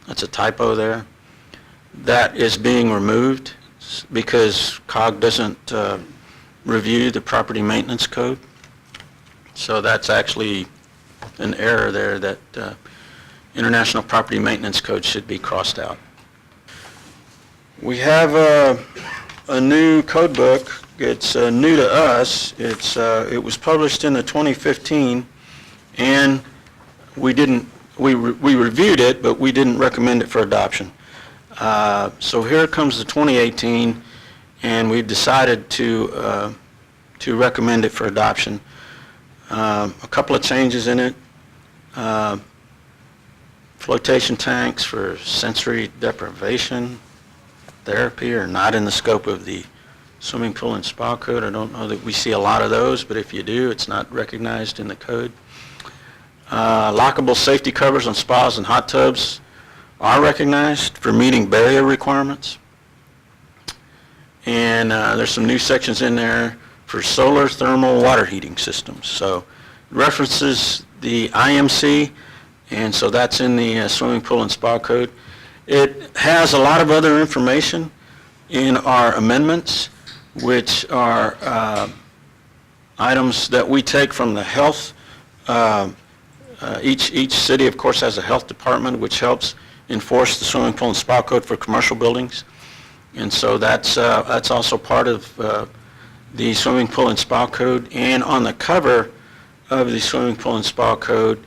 E: typo there. That is being removed because COG doesn't review the Property Maintenance Code. So that's actually an error there, that International Property Maintenance Code should be crossed out. We have a new code book. It's new to us. It was published in the 2015, and we reviewed it, but we didn't recommend it for adoption. So here comes the 2018, and we've decided to recommend it for adoption. A couple of changes in it. Flotation tanks for sensory deprivation therapy are not in the scope of the swimming pool and spa code. I don't know that we see a lot of those, but if you do, it's not recognized in the code. Lockable safety covers on spas and hot tubs are recognized for meeting barrier requirements. And there's some new sections in there for solar thermal water heating systems. So it references the IMC, and so that's in the swimming pool and spa code. It has a lot of other information in our amendments, which are items that we take from the health. Each city, of course, has a health department which helps enforce the swimming pool and spa code for commercial buildings. And so that's also part of the swimming pool and spa code. And on the cover of the swimming pool and spa code,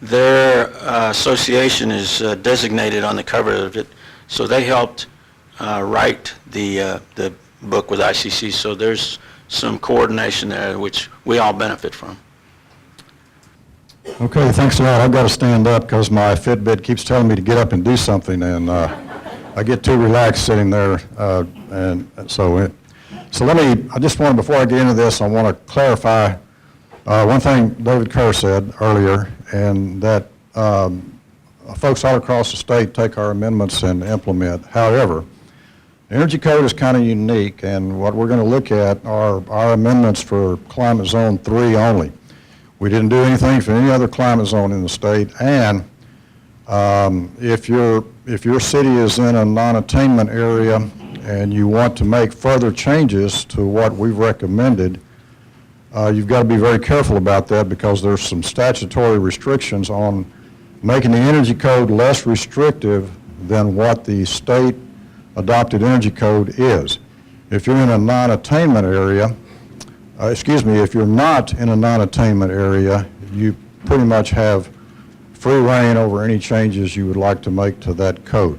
E: their association is designated on the cover of it. So they helped write the book with ICC. So there's some coordination there, which we all benefit from.
G: Okay, thanks a lot. I've got to stand up because my Fitbit keeps telling me to get up and do something, and I get too relaxed sitting there. So I just want to, before I get into this, I want to clarify one thing David Kerr said earlier, and that folks all across the state take our amendments and implement. However, the Energy Code is kind of unique, and what we're going to look at are our amendments for Climate Zone 3 only. We didn't do anything for any other climate zone in the state, and if your city is in a non-attainment area and you want to make further changes to what we've recommended, you've got to be very careful about that because there's some statutory restrictions on making the Energy Code less restrictive than what the state adopted Energy Code is. If you're in a non-attainment area, if you're not in a non-attainment area, you pretty much have free reign over any changes you would like to make to that code.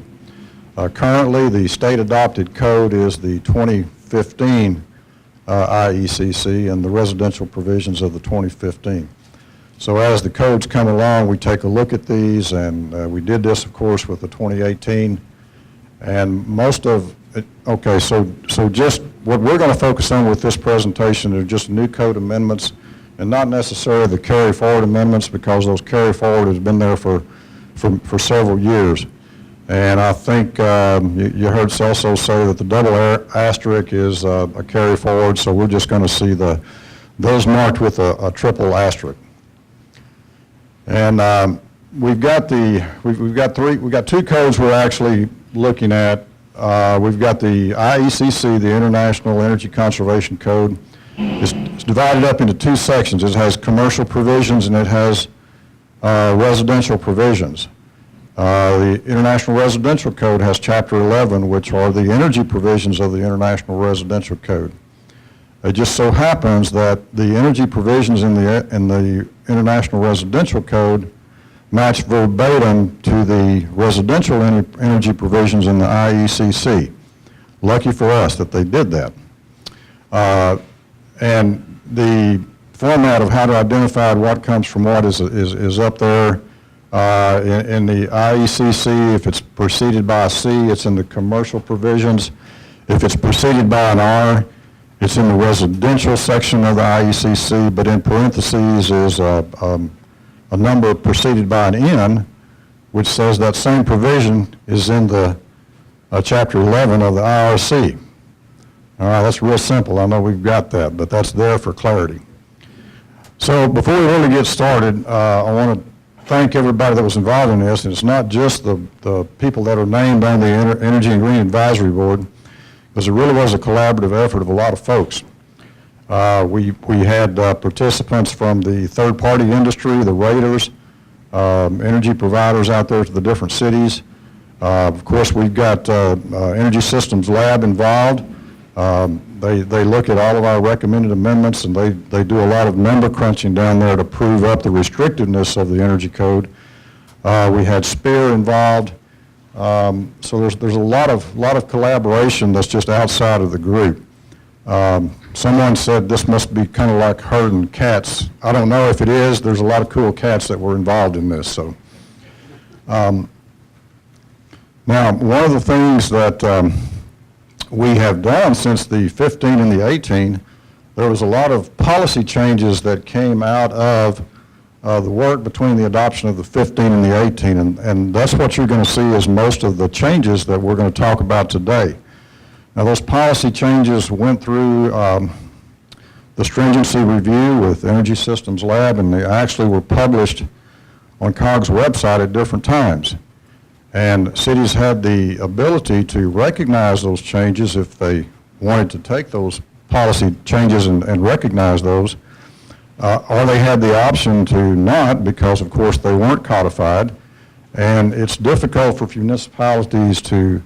G: Currently, the state-adopted code is the 2015 IECC and the residential provisions of the 2015. So as the codes come along, we take a look at these, and we did this, of course, with the 2018. And most of it, okay, so just what we're going to focus on with this presentation are just new code amendments and not necessarily the carry forward amendments, because those carry forward has been there for several years. And I think you heard also say that the double asterisk is a carry forward, so we're just going to see those marked with a triple asterisk. And we've got two codes we're actually looking at. We've got the IECC, the International Energy Conservation Code. It's divided up into two sections. It has commercial provisions and it has residential provisions. The International Residential Code has Chapter 11, which are the energy provisions of the International Residential Code. It just so happens that the energy provisions in the International Residential Code match verbatim to the residential energy provisions in the IECC. Lucky for us that they did that. And the format of how to identify what comes from what is up there. In the IECC, if it's preceded by a C, it's in the commercial provisions. If it's preceded by an R, it's in the residential section of the IECC, but in parentheses is a number preceded by an N, which says that same provision is in the Chapter 11 of the IRC. All right, that's real simple. I know we've got that, but that's there for clarity. So before we really get started, I want to thank everybody that was involved in this. And it's not just the people that are named on the Energy and Green Advisory Board, because it really was a collaborative effort of a lot of folks. We had participants from the third-party industry, the raters, energy providers out there to the different cities. Of course, we've got Energy Systems Lab involved. They look at all of our recommended amendments, and they do a lot of number crunching down there to prove up the restrictiveness of the Energy Code. We had SPEAR involved. So there's a lot of collaboration that's just outside of the group. Someone said this must be kind of like herding cats. I don't know if it is. There's a lot of cool cats that were involved in this. So now, one of the things that we have done since the 15 and the 18, there was a lot of policy changes that came out of the work between the adoption of the 15 and the 18, and that's what you're going to see is most of the changes that we're going to talk about today. Now, those policy changes went through the stringency review with Energy Systems Lab, and they actually were published on COG's website at different times. And cities had the ability to recognize those changes if they wanted to take those policy changes and recognize those, or they had the option to not, because of course they weren't codified. And it's difficult for municipalities to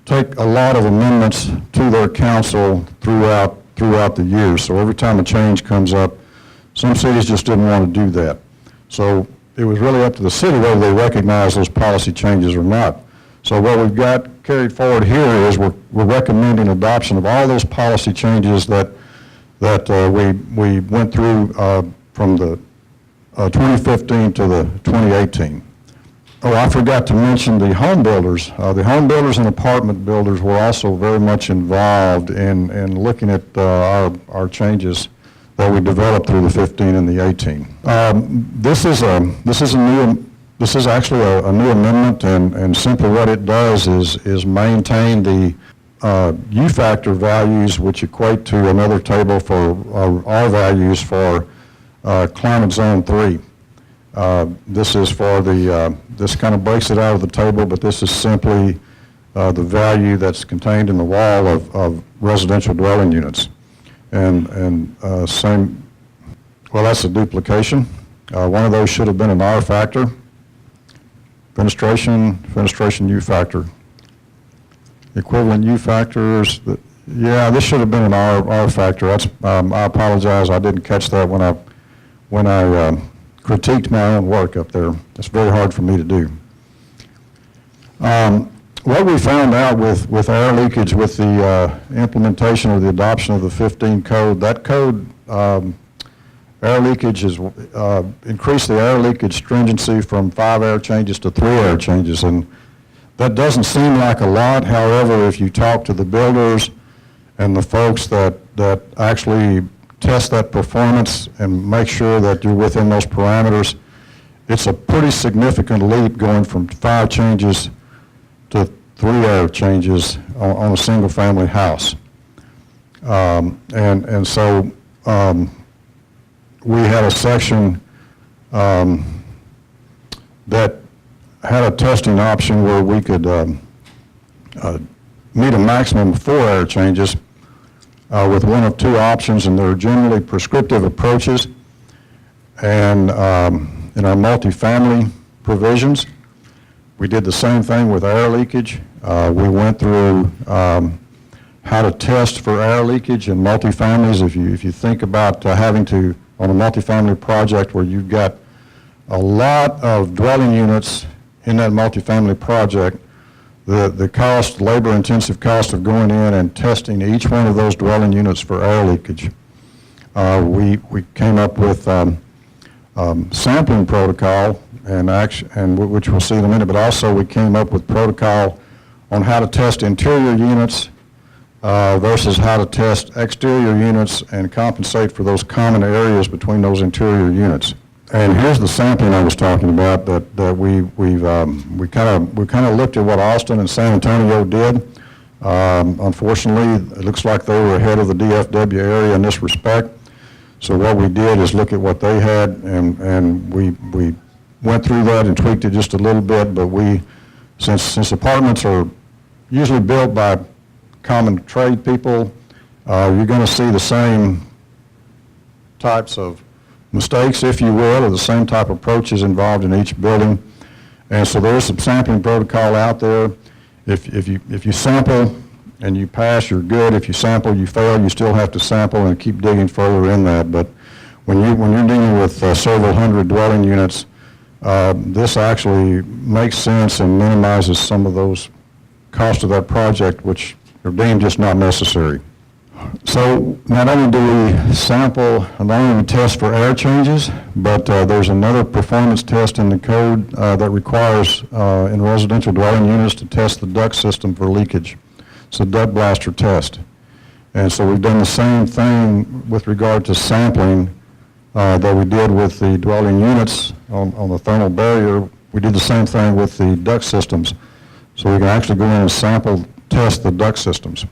G: take a lot of amendments to their council throughout the years. So every time a change comes up, some cities just didn't want to do that. So it was really up to the city whether they recognize those policy changes or not. So what we've got carried forward here is we're recommending adoption of all those policy changes that we went through from the 2015 to the 2018. Oh, I forgot to mention the home builders. The home builders and apartment builders were also very much involved in looking at our changes that we developed through the 15 and the 18. This is actually a new amendment, and simply what it does is maintain the U-factor values, which equate to another table for our values for climate zone 3. This is for this kind of breaks it out of the table, but this is simply the value that's contained in the wall of residential dwelling units. And same, well, that's a duplication. One of those should have been an R factor. Fenestration U factor. Equivalent U factors, yeah, this should have been an R factor. That's, I apologize, I didn't catch that when I critiqued my own work up there. It's very hard for me to do. What we found out with air leakage, with the implementation of the adoption of the 15 code, that code, air leakage is, increased the air leakage stringency from 5 air changes to 3 air changes. And that doesn't seem like a lot. However, if you talk to the builders and the folks that actually test that performance and make sure that you're within those parameters, it's a pretty significant leap going from 5 changes to 3 air changes on a single family house. And so we had a section that had a testing option where we could meet a maximum of 4 air changes with one of 2 options, and they're generally prescriptive approaches. And in our multifamily provisions, we did the same thing with air leakage. We went through how to test for air leakage in multifamilies. If you think about having to, on a multifamily project where you've got a lot of dwelling units in that multifamily project, the cost, labor-intensive cost of going in and testing each one of those dwelling units for air leakage. We came up with sampling protocol, and which we'll see in a minute, but also we came up with protocol on how to test interior units versus how to test exterior units and compensate for those common areas between those interior units. And here's the sampling I was talking about that we kind of looked at what Austin and San Antonio did. Unfortunately, it looks like they were ahead of the DFW area in this respect. So what we did is look at what they had, and we went through that and tweaked it just a little bit. But since apartments are usually built by common trade people, you're going to see the same types of mistakes, if you will, or the same type of approaches involved in each building. And so there is some sampling protocol out there. If you sample and you pass, you're good. If you sample, you fail, you still have to sample and keep digging further in that. But when you're dealing with several hundred dwelling units, this actually makes sense and minimizes some of those costs of that project, which are deemed just not necessary. So not only do we sample, not only do we test for air changes, but there's another performance test in the code that requires in residential dwelling units to test the duct system for leakage. It's a duct blaster test. And so we've done the same thing with regard to sampling that we did with the dwelling units on the thermal barrier. We did the same thing with the duct systems. So we can actually go in and sample test the duct systems.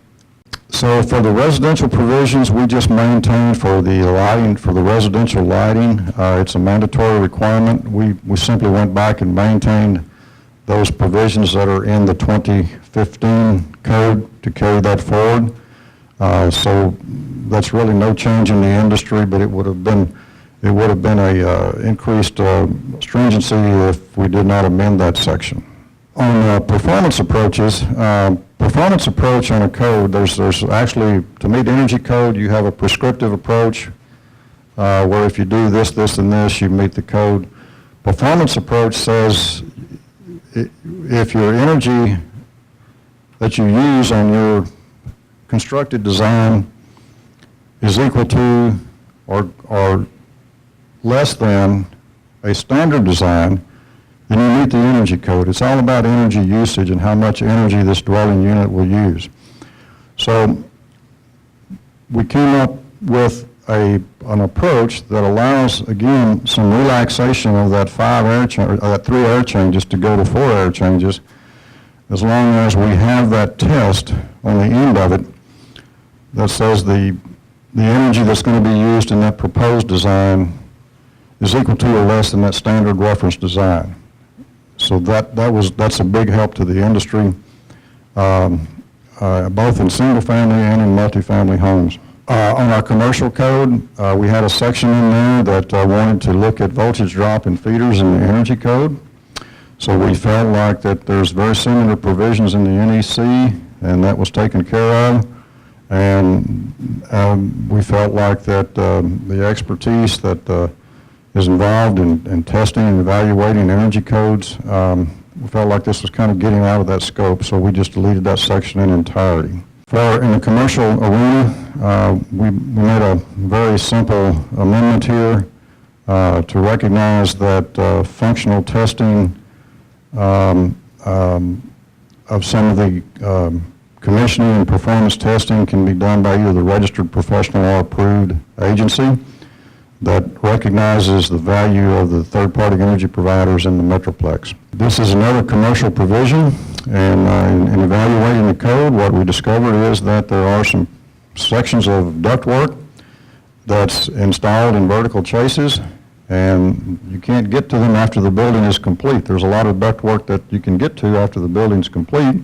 G: So for the residential provisions, we just maintain for the lighting, for the residential lighting, it's a mandatory requirement. We simply went back and maintained those provisions that are in the 2015 code to carry that forward. So that's really no change in the industry, but it would have been a increased stringency if we did not amend that section. On performance approaches, performance approach on a code, there's actually, to meet energy code, you have a prescriptive approach where if you do this, this, and this, you meet the code. Performance approach says if your energy that you use on your constructed design is equal to or less than a standard design, then you meet the energy code. It's all about energy usage and how much energy this dwelling unit will use. So we came up with an approach that allows, again, some relaxation of that 3 air changes to go to 4 air changes, as long as we have that test on the end of it that says the energy that's going to be used in that proposed design is equal to or less than that standard reference design. So that's a big help to the industry, both in single-family and in multifamily homes. On our commercial code, we had a section in there that wanted to look at voltage drop in feeders in the energy code. So we felt like that there's very similar provisions in the NEC, and that was taken care of. And we felt like that the expertise that is involved in testing and evaluating energy codes, we felt like this was kind of getting out of that scope, so we just deleted that section in entirety. In the commercial arena, we made a very simple amendment here to recognize that functional testing of some of the commissioning and performance testing can be done by either the registered professional or approved agency that recognizes the value of the third-party energy providers in the Metroplex. This is another commercial provision, and in evaluating the code, what we discovered is that there are some sections of ductwork that's installed in vertical chases, and you can't get to them after the building is complete. There's a lot of ductwork that you can get to after the building's complete,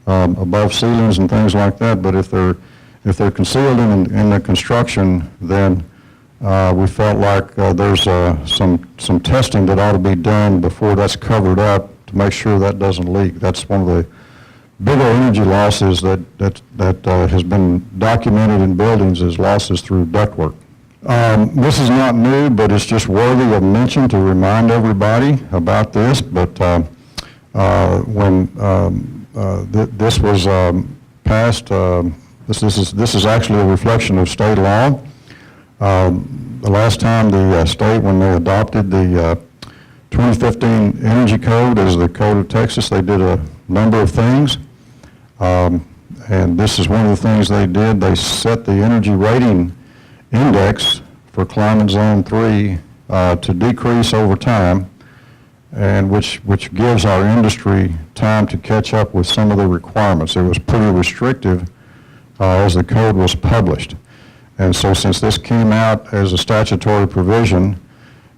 G: above ceilings and things like that, but if they're concealed in the construction, then we felt like there's some testing that ought to be done before that's covered up to make sure that doesn't leak. That's one of the bigger energy losses that has been documented in buildings is losses through ductwork. This is not new, but it's just worthy of mention to remind everybody about this. But when this was passed, this is actually a reflection of state law. The last time the state, when they adopted the 2015 Energy Code as the Code of Texas, they did a number of things. And this is one of the things they did. They set the energy rating index for climate zone 3 to decrease over time, and which gives our industry time to catch up with some of the requirements. It was pretty restrictive as the code was published. And so since this came out as a statutory provision,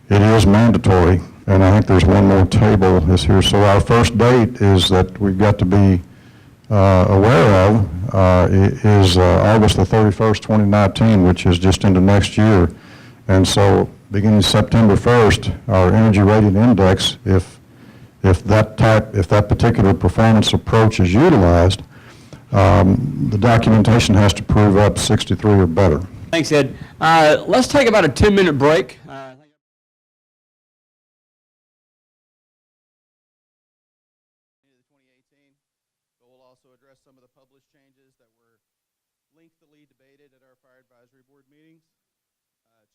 G: it is mandatory. And I think there's one more table is here. So our first date is that we've got to be aware of is August the 31st, 2019, which is just into next year. And so beginning September 1st, our energy rating index, if that particular performance approach is utilized, the documentation has to prove up 63 or better.
B: Thanks, Ed. Let's take about a 10-minute break.
H: We'll also address some of the published changes that were lengthily debated at our fire advisory board meetings.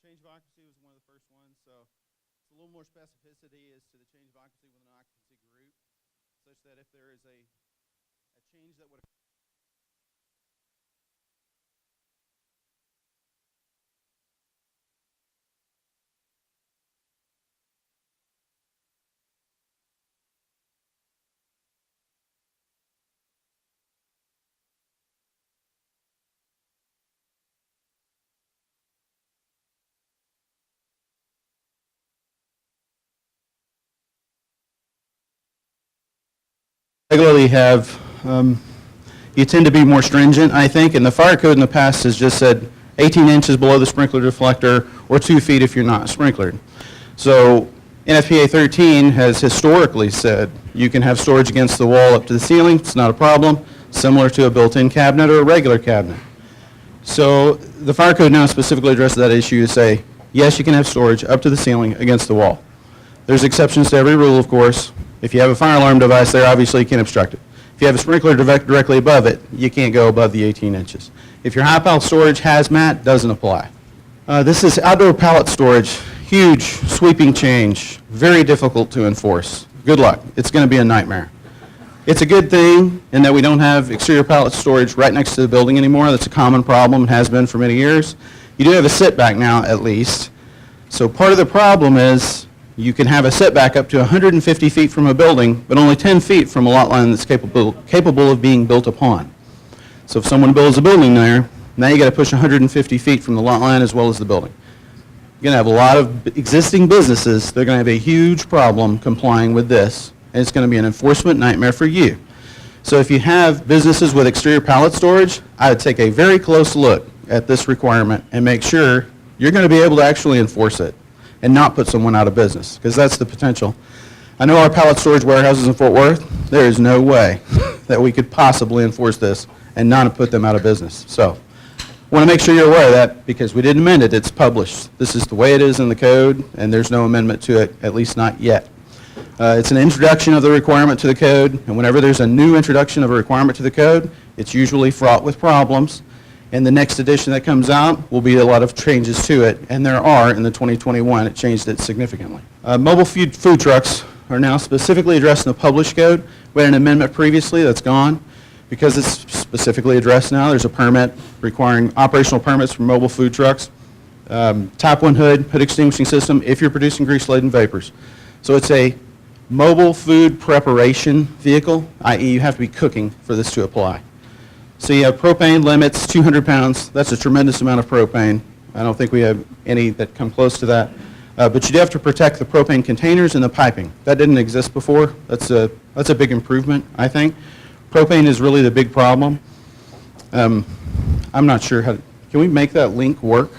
H: Change of occupancy was one of the first ones, so it's a little more specificity as to the change of occupancy with an occupancy group, such that if there is a change that would regularly have, you tend to be more stringent, I think, and the fire code in the past has just said 18 inches below the sprinkler deflector or 2 feet if you're not sprinklered. So NFPA 13 has historically said you can have storage against the wall up to the ceiling, it's not a problem. similar to a built-in cabinet or a regular cabinet. So the fire code now specifically addresses that issue to say, yes, you can have storage up to the ceiling against the wall. There's exceptions to every rule, of course. If you have a fire alarm device there, obviously you can't obstruct it. If you have a sprinkler directly above it, you can't go above the 18 inches. If your high pile storage hazmat, doesn't apply. This is outdoor pallet storage. Huge, sweeping change. Very difficult to enforce. Good luck. It's going to be a nightmare. It's a good thing in that we don't have exterior pallet storage right next to the building anymore. That's a common problem. It has been for many years. You do have a setback now, at least. So part of the problem is you can have a setback up to 150 feet from a building, but only 10 feet from a lot line that's capable of being built upon. So if someone builds a building there, now you got to push 150 feet from the lot line as well as the building. You're going to have a lot of existing businesses. They're going to have a huge problem complying with this, and it's going to be an enforcement nightmare for you. So if you have businesses with exterior pallet storage, I would take a very close look at this requirement and make sure you're going to be able to actually enforce it and not put someone out of business, because that's the potential. I know our pallet storage warehouses in Fort Worth, there is no way that we could possibly enforce this and not put them out of business. So I want to make sure you're aware of that, because we didn't amend it, it's published. This is the way it is in the code, and there's no amendment to it, at least not yet. It's an introduction of the requirement to the code, and whenever there's a new introduction of a requirement to the code, it's usually fraught with problems, and the next edition that comes out will be a lot of changes to it, and there are in the 2021. It changed it significantly. Mobile food trucks are now specifically addressed in the published code. We had an amendment previously that's gone. Because it's specifically addressed now, there's a permit requiring operational permits for mobile food trucks. Type 1 hood extinguishing system if you're producing grease-laden vapors. So it's a mobile food preparation vehicle, i.e. you have to be cooking for this to apply. So you have propane limits, 200 pounds. That's a tremendous amount of propane. I don't think we have any that come close to that. But you do have to protect the propane containers and the piping. That didn't exist before. That's a big improvement, I think. Propane is really the big problem. I'm not sure how, can we make that link work?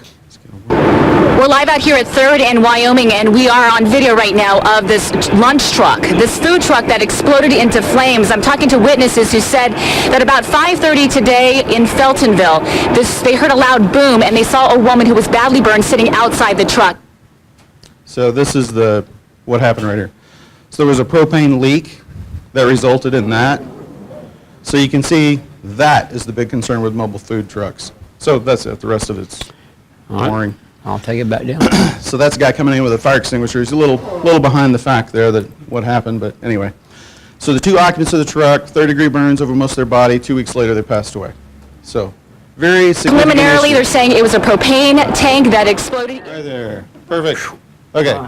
I: We're live out here at 3rd and Wyoming, and we are on video right now of this lunch truck, this food truck that exploded into flames. I'm talking to witnesses who said that about 5:30 today in Feltonville, they heard a loud boom, and they saw a woman who was badly burned sitting outside the truck.
H: So this is what happened right here. So there was a propane leak that resulted in that. So you can see that is the big concern with mobile food trucks. So that's it. The rest of it's boring.
B: I'll take it back down.
H: So that's a guy coming in with a fire extinguisher. He's a little behind the fact there that what happened, but anyway. So the two occupants of the truck, third-degree burns over most of their body. 2 weeks later, they passed away. So very significant
I: Preliminarily,
H: issue.
I: they're saying it was a propane tank that exploded.
H: Right there. Perfect. Okay.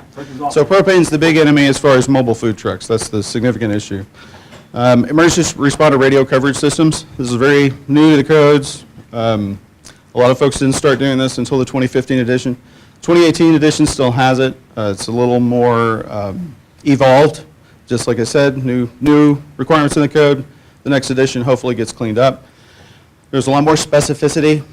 H: So propane's the big enemy as far as mobile food trucks. That's the significant issue. Emergency responder radio coverage systems. This is very new to the codes. A lot of folks didn't start doing this until the 2015 edition. 2018 edition still has it. It's a little more evolved. Just like I said, new requirements in the code. The next edition hopefully gets cleaned up. There's a lot more specificity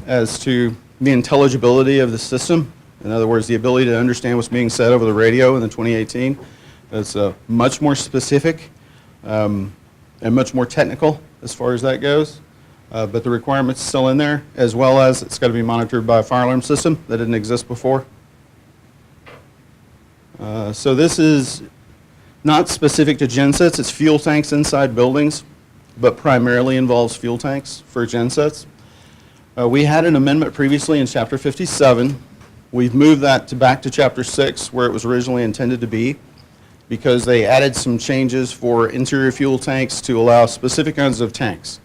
H: as to the intelligibility of the system. In other words, the ability to understand what's being said over the radio in the 2018. It's much more specific and much more technical as far as that goes. But the requirement's still in there, as well as it's got to be monitored by a fire alarm system that didn't exist before. So this is not specific to gensets. It's fuel tanks inside buildings, but primarily involves fuel tanks for gensets. We had an amendment previously in Chapter 57. We've moved that back to Chapter 6, where it was originally intended to be, because they added some changes for interior fuel tanks to allow specific kinds of tanks.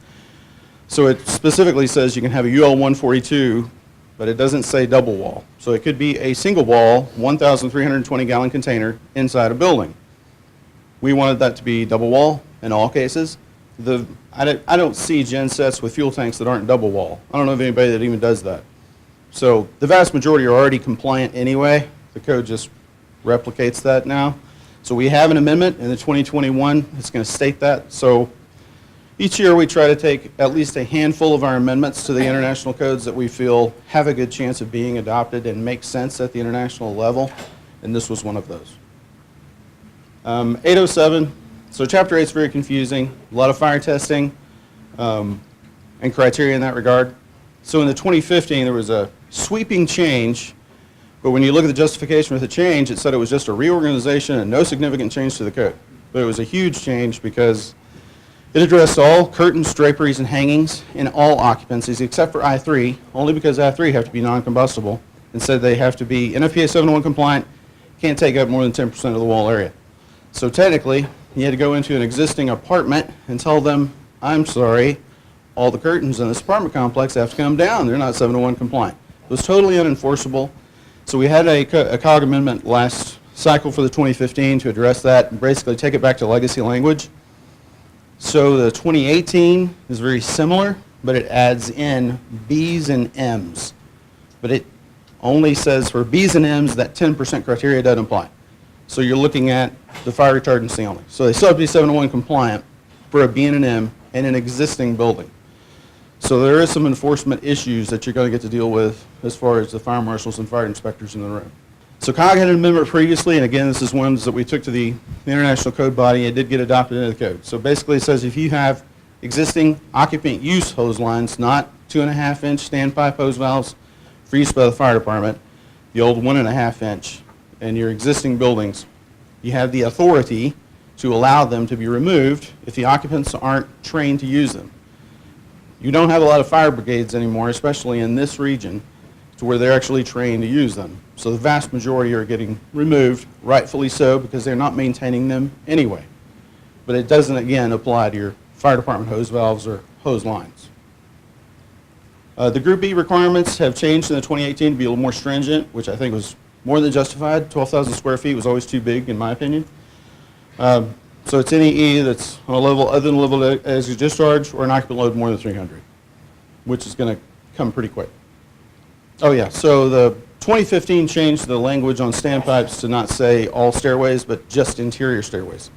H: So it specifically says you can have a UL 142, but it doesn't say double wall. So it could be a single wall, 1,320 gallon container inside a building. We wanted that to be double wall in all cases. I don't see gensets with fuel tanks that aren't double wall. I don't know of anybody that even does that. So the vast majority are already compliant anyway. The code just replicates that now. So we have an amendment in the 2021. It's going to state that. So each year we try to take at least a handful of our amendments to the international codes that we feel have a good chance of being adopted and make sense at the international level, and this was one of those. 807, so Chapter 8 is very confusing, a lot of fire testing. and criteria in that regard. So in the 2015, there was a sweeping change, but when you look at the justification for the change, it said it was just a reorganization and no significant change to the code. But it was a huge change because it addressed all curtains, draperies, and hangings in all occupancies except for I3, only because I3 have to be non-combustible, and said they have to be NFPA 701 compliant, can't take up more than 10% of the wall area. So technically, you had to go into an existing apartment and tell them, I'm sorry, all the curtains in this apartment complex have to come down. They're not 701 compliant. It was totally unenforceable. So we had a COG amendment last cycle for the 2015 to address that and basically take it back to legacy language. So the 2018 is very similar, but it adds in B's and M's. But it only says for B's and M's that 10% criteria doesn't apply. So you're looking at the fire retardancy only. So they still have to be 701 compliant for a B and an M in an existing building. So there is some enforcement issues that you're going to get to deal with as far as the fire marshals and fire inspectors in the room. So COG had an amendment previously, and again, this is ones that we took to the International Code Body. It did get adopted into the code. So basically it says if you have existing occupant use hose lines, not 2.5-inch standpipe hose valves for use by the fire department, the old 1.5-inch, in your existing buildings, you have the authority to allow them to be removed if the occupants aren't trained to use them. You don't have a lot of fire brigades anymore, especially in this region, to where they're actually trained to use them. So the vast majority are getting removed, rightfully so, because they're not maintaining them anyway. But it doesn't, again, apply to your fire department hose valves or hose lines. The Group B requirements have changed in the 2018 to be a little more stringent, which I think was more than justified. 12,000 square feet was always too big, in my opinion. So it's any E that's on a level other than level as you discharge or an occupant load more than 300, which is going to come pretty quick. Oh yeah, so the 2015 changed the language on standpipes to not say all stairways, but just interior stairways.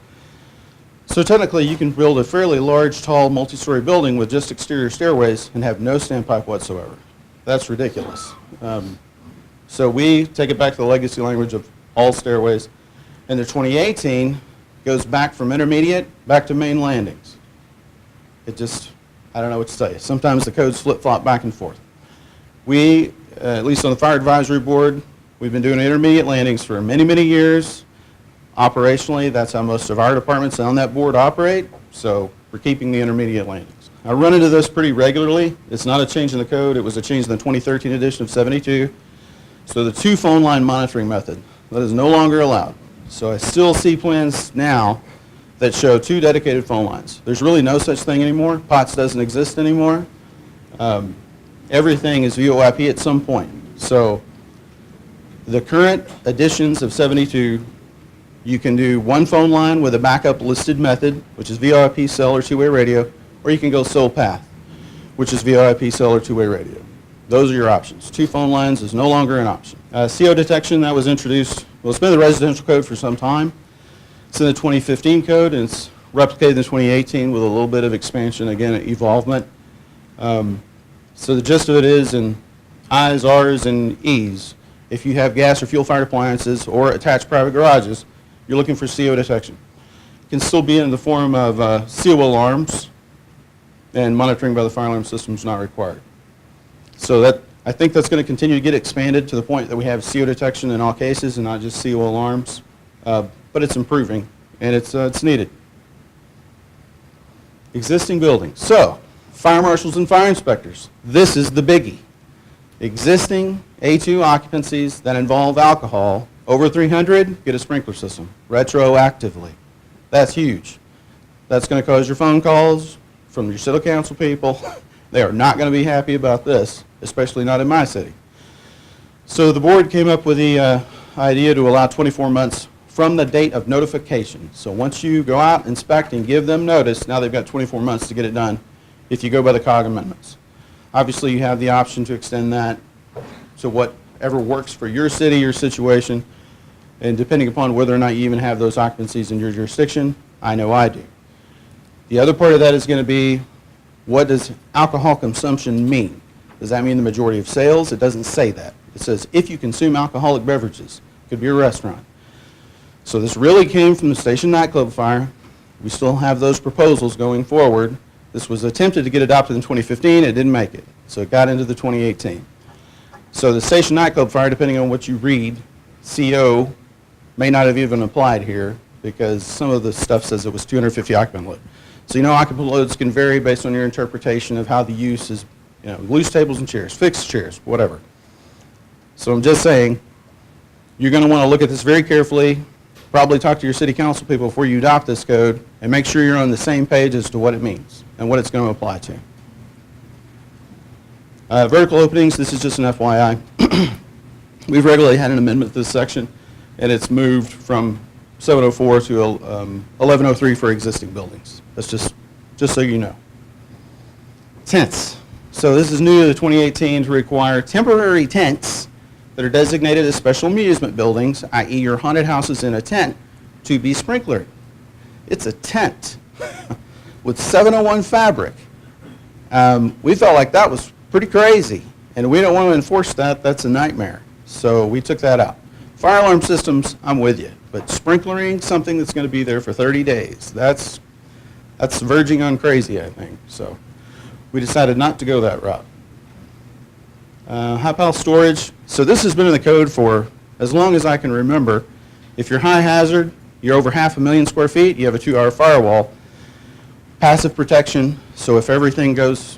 H: So technically, you can build a fairly large, tall, multi-story building with just exterior stairways and have no standpipe whatsoever. That's ridiculous. So we take it back to the legacy language of all stairways. And the 2018 goes back from intermediate back to main landings. It just, I don't know what to tell you. Sometimes the codes flip-flop back and forth. We, at least on the Fire Advisory Board, we've been doing intermediate landings for many, many years. Operationally, that's how most of our departments on that board operate, so we're keeping the intermediate landings. I run into this pretty regularly. It's not a change in the code. It was a change in the 2013 edition of 72. So the two phone line monitoring method, that is no longer allowed. So I still see plans now that show two dedicated phone lines. There's really no such thing anymore. POTS doesn't exist anymore. Everything is VoIP at some point. So the current editions of 72, you can do one phone line with a backup listed method, which is VoIP, cell, or two-way radio, or you can go sole path, which is VoIP, cell, or two-way radio. Those are your options. Two phone lines is no longer an option. CO detection, that was introduced, well, it's been in the residential code for some time. It's in the 2015 code, and it's replicated in the 2018 with a little bit of expansion, again, evolvement. So the gist of it is in I's, R's, and E's, if you have gas or fuel-fired appliances or attached private garages, you're looking for CO detection. It can still be in the form of CO alarms, and monitoring by the fire alarm system is not required. So that, I think that's going to continue to get expanded to the point that we have CO detection in all cases and not just CO alarms. But it's improving, and it's needed. Existing buildings. So, fire marshals and fire inspectors. This is the biggie. Existing A2 occupancies that involve alcohol over 300 get a sprinkler system retroactively. That's huge. That's going to cause your phone calls from your city council people. They are not going to be happy about this, especially not in my city. So the board came up with the idea to allow 24 months from the date of notification. So once you go out, inspect, and give them notice, now they've got 24 months to get it done if you go by the COG amendments. Obviously, you have the option to extend that to whatever works for your city, your situation, and depending upon whether or not you even have those occupancies in your jurisdiction. I know I do. The other part of that is going to be, what does alcohol consumption mean? Does that mean the majority of sales? It doesn't say that. It says if you consume alcoholic beverages. It could be a restaurant. So this really came from the Station Nightclub fire. We still have those proposals going forward This was attempted to get adopted in 2015. It didn't make it. So it got into the 2018. So the station nightclub fire, depending on what you read, CO may not have even applied here because some of the stuff says it was 250 occupant load. So you know occupant loads can vary based on your interpretation of how the use is, you know, loose tables and chairs, fixed chairs, whatever. So I'm just saying, you're going to want to look at this very carefully, probably talk to your city council people before you adopt this code, and make sure you're on the same page as to what it means and what it's going to apply to. Vertical openings, this is just an FYI. We've regularly had an amendment to this section, and it's moved from 704 to 1103 for existing buildings. That's just so you know. Tents. So this is new to the 2018 to require temporary tents that are designated as special amusement buildings, i.e. your haunted house is in a tent, to be sprinklered. It's a tent with 701 fabric. We felt like that was pretty crazy, and we don't want to enforce that. That's a nightmare. So we took that out. Fire alarm systems, I'm with you, but sprinklering something that's going to be there for 30 days, that's verging on crazy, I think. So we decided not to go that route. High pile storage. So this has been in the code for as long as I can remember. If you're high hazard, you're over 500,000 square feet, you have a 2-hour firewall. Passive protection, so if everything goes,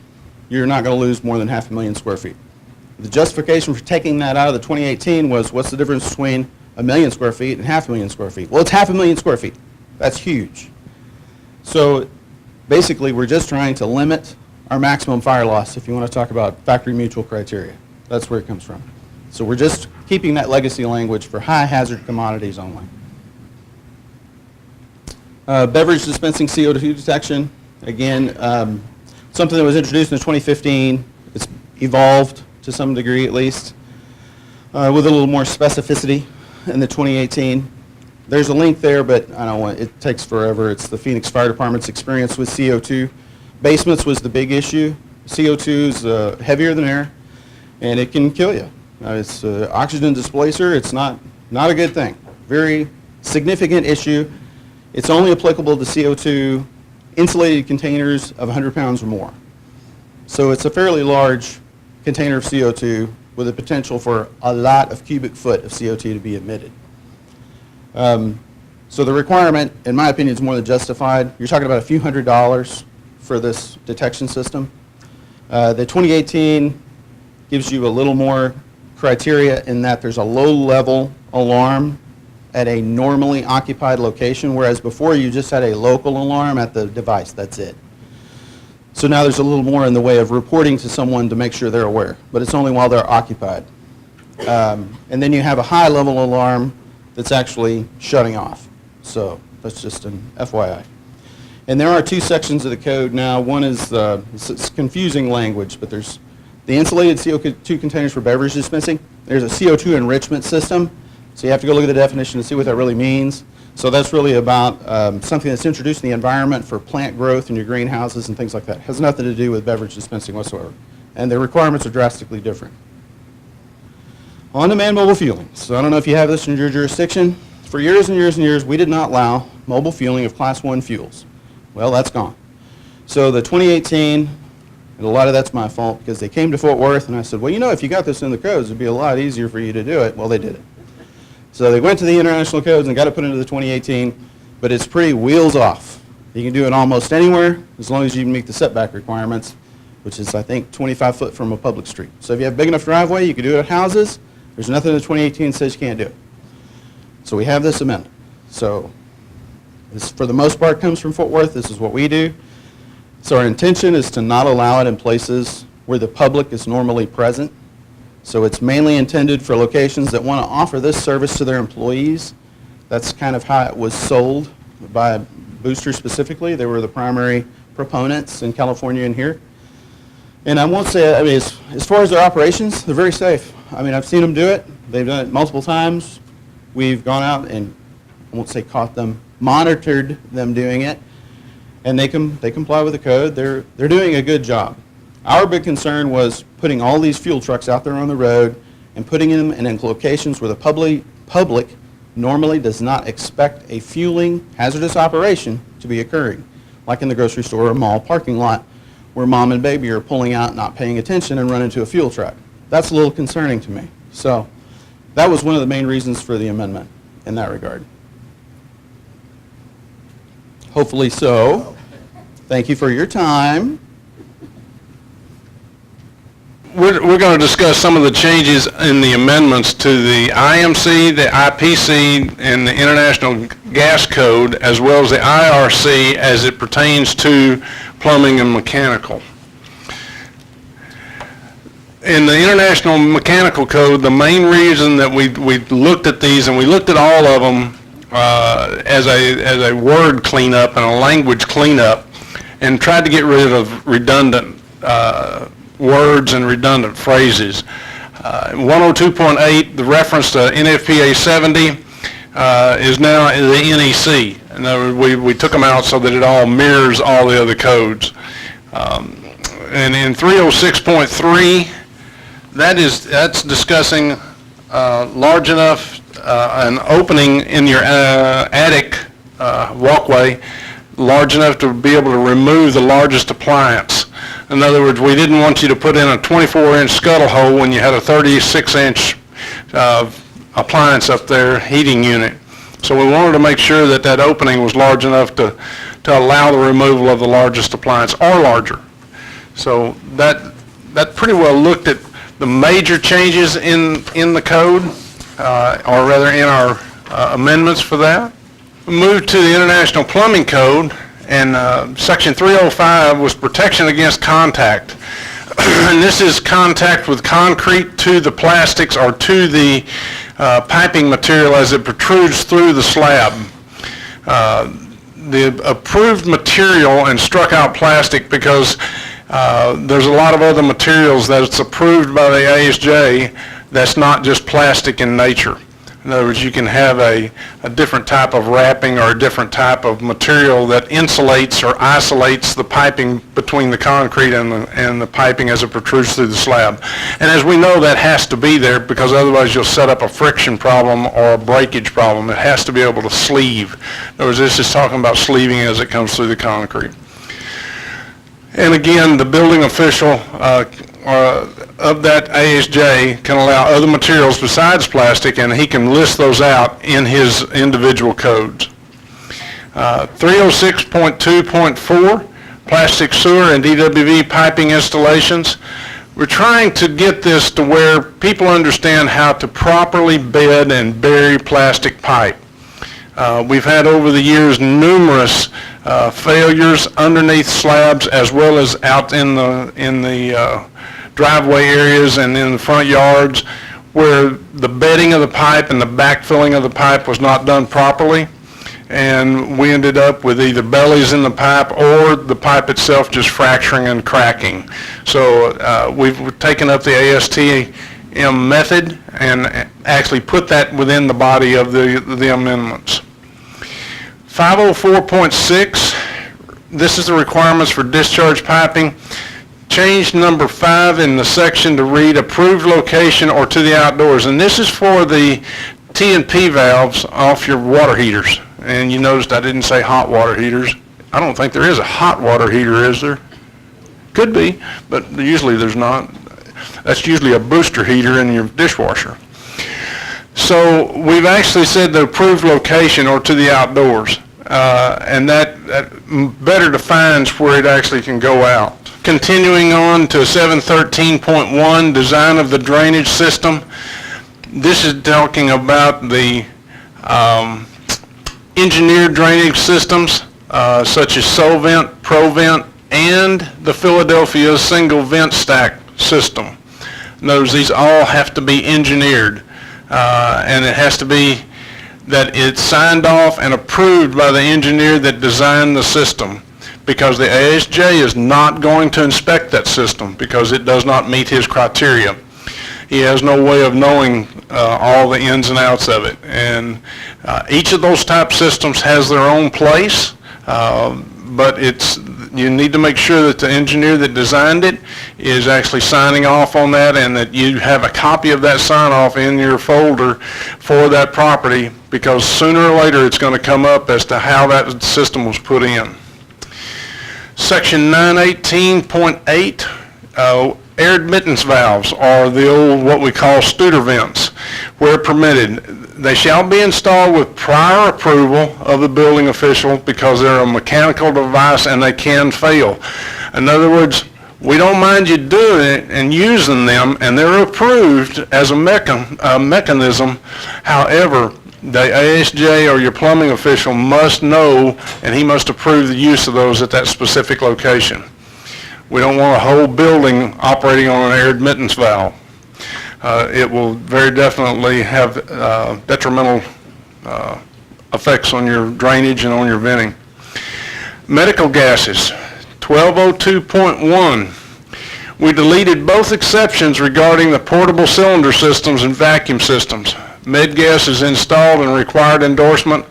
H: you're not going to lose more than 500,000 square feet. The justification for taking that out of the 2018 was, what's the difference between 1 million square feet and 500,000 square feet? Well, it's 500,000 square feet. That's huge. So basically, we're just trying to limit our maximum fire loss, if you want to talk about factory mutual criteria. That's where it comes from. So we're just keeping that legacy language for high hazard commodities only. Beverage dispensing CO2 detection, again, something that was introduced in 2015. It's evolved to some degree at least, with a little more specificity in the 2018. There's a link there, but I don't want, it takes forever. It's the Phoenix Fire Department's experience with CO2. Basements was the big issue. CO2 is heavier than air, and it can kill you. It's oxygen displacer. It's not a good thing. Very significant issue. It's only applicable to CO2 insulated containers of 100 pounds or more. So it's a fairly large container of CO2 with a potential for a lot of cubic foot of CO2 to be emitted. So the requirement, in my opinion, is more than justified. You're talking about a few $100s for this detection system. The 2018 gives you a little more criteria in that there's a low-level alarm at a normally occupied location, whereas before you just had a local alarm at the device. That's it. So now there's a little more in the way of reporting to someone to make sure they're aware, but it's only while they're occupied. And then you have a high-level alarm that's actually shutting off. So that's just an FYI. And there are two sections of the code now. One is, it's confusing language, but there's the insulated CO2 containers for beverage dispensing. There's a CO2 enrichment system. So you have to go look at the definition to see what that really means. So that's really about something that's introduced in the environment for plant growth in your greenhouses and things like that. It has nothing to do with beverage dispensing whatsoever. And the requirements are drastically different. On-demand mobile fueling. So I don't know if you have this in your jurisdiction. For years and years and years, we did not allow mobile fueling of Class 1 fuels. Well, that's gone. So the 2018, and a lot of that's my fault because they came to Fort Worth and I said, well, you know, if you got this in the codes, it'd be a lot easier for you to do it. Well, they did it. So they went to the international codes and got it put into the 2018, but it's pretty wheels off. You can do it almost anywhere as long as you meet the setback requirements, which is, I think, 25 foot from a public street. So if you have a big enough driveway, you can do it at houses. There's nothing in the 2018 that says you can't do it. So we have this amendment. So this, for the most part, comes from Fort Worth. This is what we do. So our intention is to not allow it in places where the public is normally present. So it's mainly intended for locations that want to offer this service to their employees. That's kind of how it was sold by Booster specifically. They were the primary proponents in California and here. And I won't say, I mean, as far as their operations, they're very safe. I mean, I've seen them do it. They've done it multiple times. We've gone out and, I won't say caught them, monitored them doing it. And they comply with the code. They're doing a good job. Our big concern was putting all these fuel trucks out there on the road and putting them in locations where the public normally does not expect a fueling hazardous operation to be occurring. like in the grocery store or mall parking lot, where mom and baby are pulling out, not paying attention, and run into a fuel truck. That's a little concerning to me. So that was one of the main reasons for the amendment in that regard. Hopefully so. Thank you for your time.
J: We're going to discuss some of the changes in the amendments to the IMC, the IPC, and the International Gas Code, as well as the IRC as it pertains to plumbing and mechanical. In the International Mechanical Code, the main reason that we looked at these, and we looked at all of them as a word cleanup and a language cleanup, and tried to get rid of redundant words and redundant phrases. 102.8, the reference to NFPA 70 is now the NEC. In other words, we took them out so that it all mirrors all the other codes. And in 306.3, that's discussing large enough an opening in your attic walkway large enough to be able to remove the largest appliance. In other words, we didn't want you to put in a 24-inch scuttle hole when you had a 36-inch appliance up there, heating unit. So we wanted to make sure that that opening was large enough to allow the removal of the largest appliance or larger. So that pretty well looked at the major changes in the code, or rather in our amendments for that. We moved to the International Plumbing Code, and Section 305 was protection against contact. And this is contact with concrete to the plastics or to the piping material as it protrudes through the slab. The approved material and struck out plastic because there's a lot of other materials that's approved by the ASJ that's not just plastic in nature. In other words, you can have a different type of wrapping or a different type of material that insulates or isolates the piping between the concrete and the piping as it protrudes through the slab. And as we know, that has to be there because otherwise you'll set up a friction problem or a breakage problem. It has to be able to sleeve. In other words, this is talking about sleeving as it comes through the concrete. And again, the building official of that ASJ can allow other materials besides plastic, and he can list those out in his individual codes. 306.2.4, plastic sewer and DWV piping installations. We're trying to get this to where people understand how to properly bed and bury plastic pipe. We've had over the years numerous failures underneath slabs as well as out in the driveway areas and in the front yards where the bedding of the pipe and the backfilling of the pipe was not done properly, and we ended up with either bellies in the pipe or the pipe itself just fracturing and cracking. So we've taken up the ASTM method and actually put that within the body of the amendments. 504.6, this is the requirements for discharge piping. Change number 5 in the section to read approved location or to the outdoors. And this is for the T&P valves off your water heaters. And you noticed I didn't say hot water heaters. I don't think there is a hot water heater, is there? Could be, but usually there's not. That's usually a booster heater in your dishwasher. So we've actually said the approved location or to the outdoors. And that better defines where it actually can go out. Continuing on to 713.1, design of the drainage system. This is talking about the engineered drainage systems such as Solvent, Provent, and the Philadelphia single vent stack system. In other words, these all have to be engineered, and it has to be that it's signed off and approved by the engineer that designed the system, because the ASJ is not going to inspect that system because it does not meet his criteria. He has no way of knowing all the ins and outs of it. And each of those type systems has their own place, but you need to make sure that the engineer that designed it is actually signing off on that, and that you have a copy of that sign-off in your folder for that property, because sooner or later it's going to come up as to how that system was put in. Section 918.8, air admittance valves are the old, what we call Studer vents, where permitted. They shall be installed with prior approval of the building official because they're a mechanical device and they can fail. In other words, we don't mind you doing it and using them, and they're approved as a mechanism. However, the ASJ or your plumbing official must know, and he must approve the use of those at that specific location. We don't want a whole building operating on an air admittance valve. It will very definitely have detrimental effects on your drainage and on your venting. Medical gases, 1202.1. We deleted both exceptions regarding the portable cylinder systems and vacuum systems. Med gas is installed and required endorsement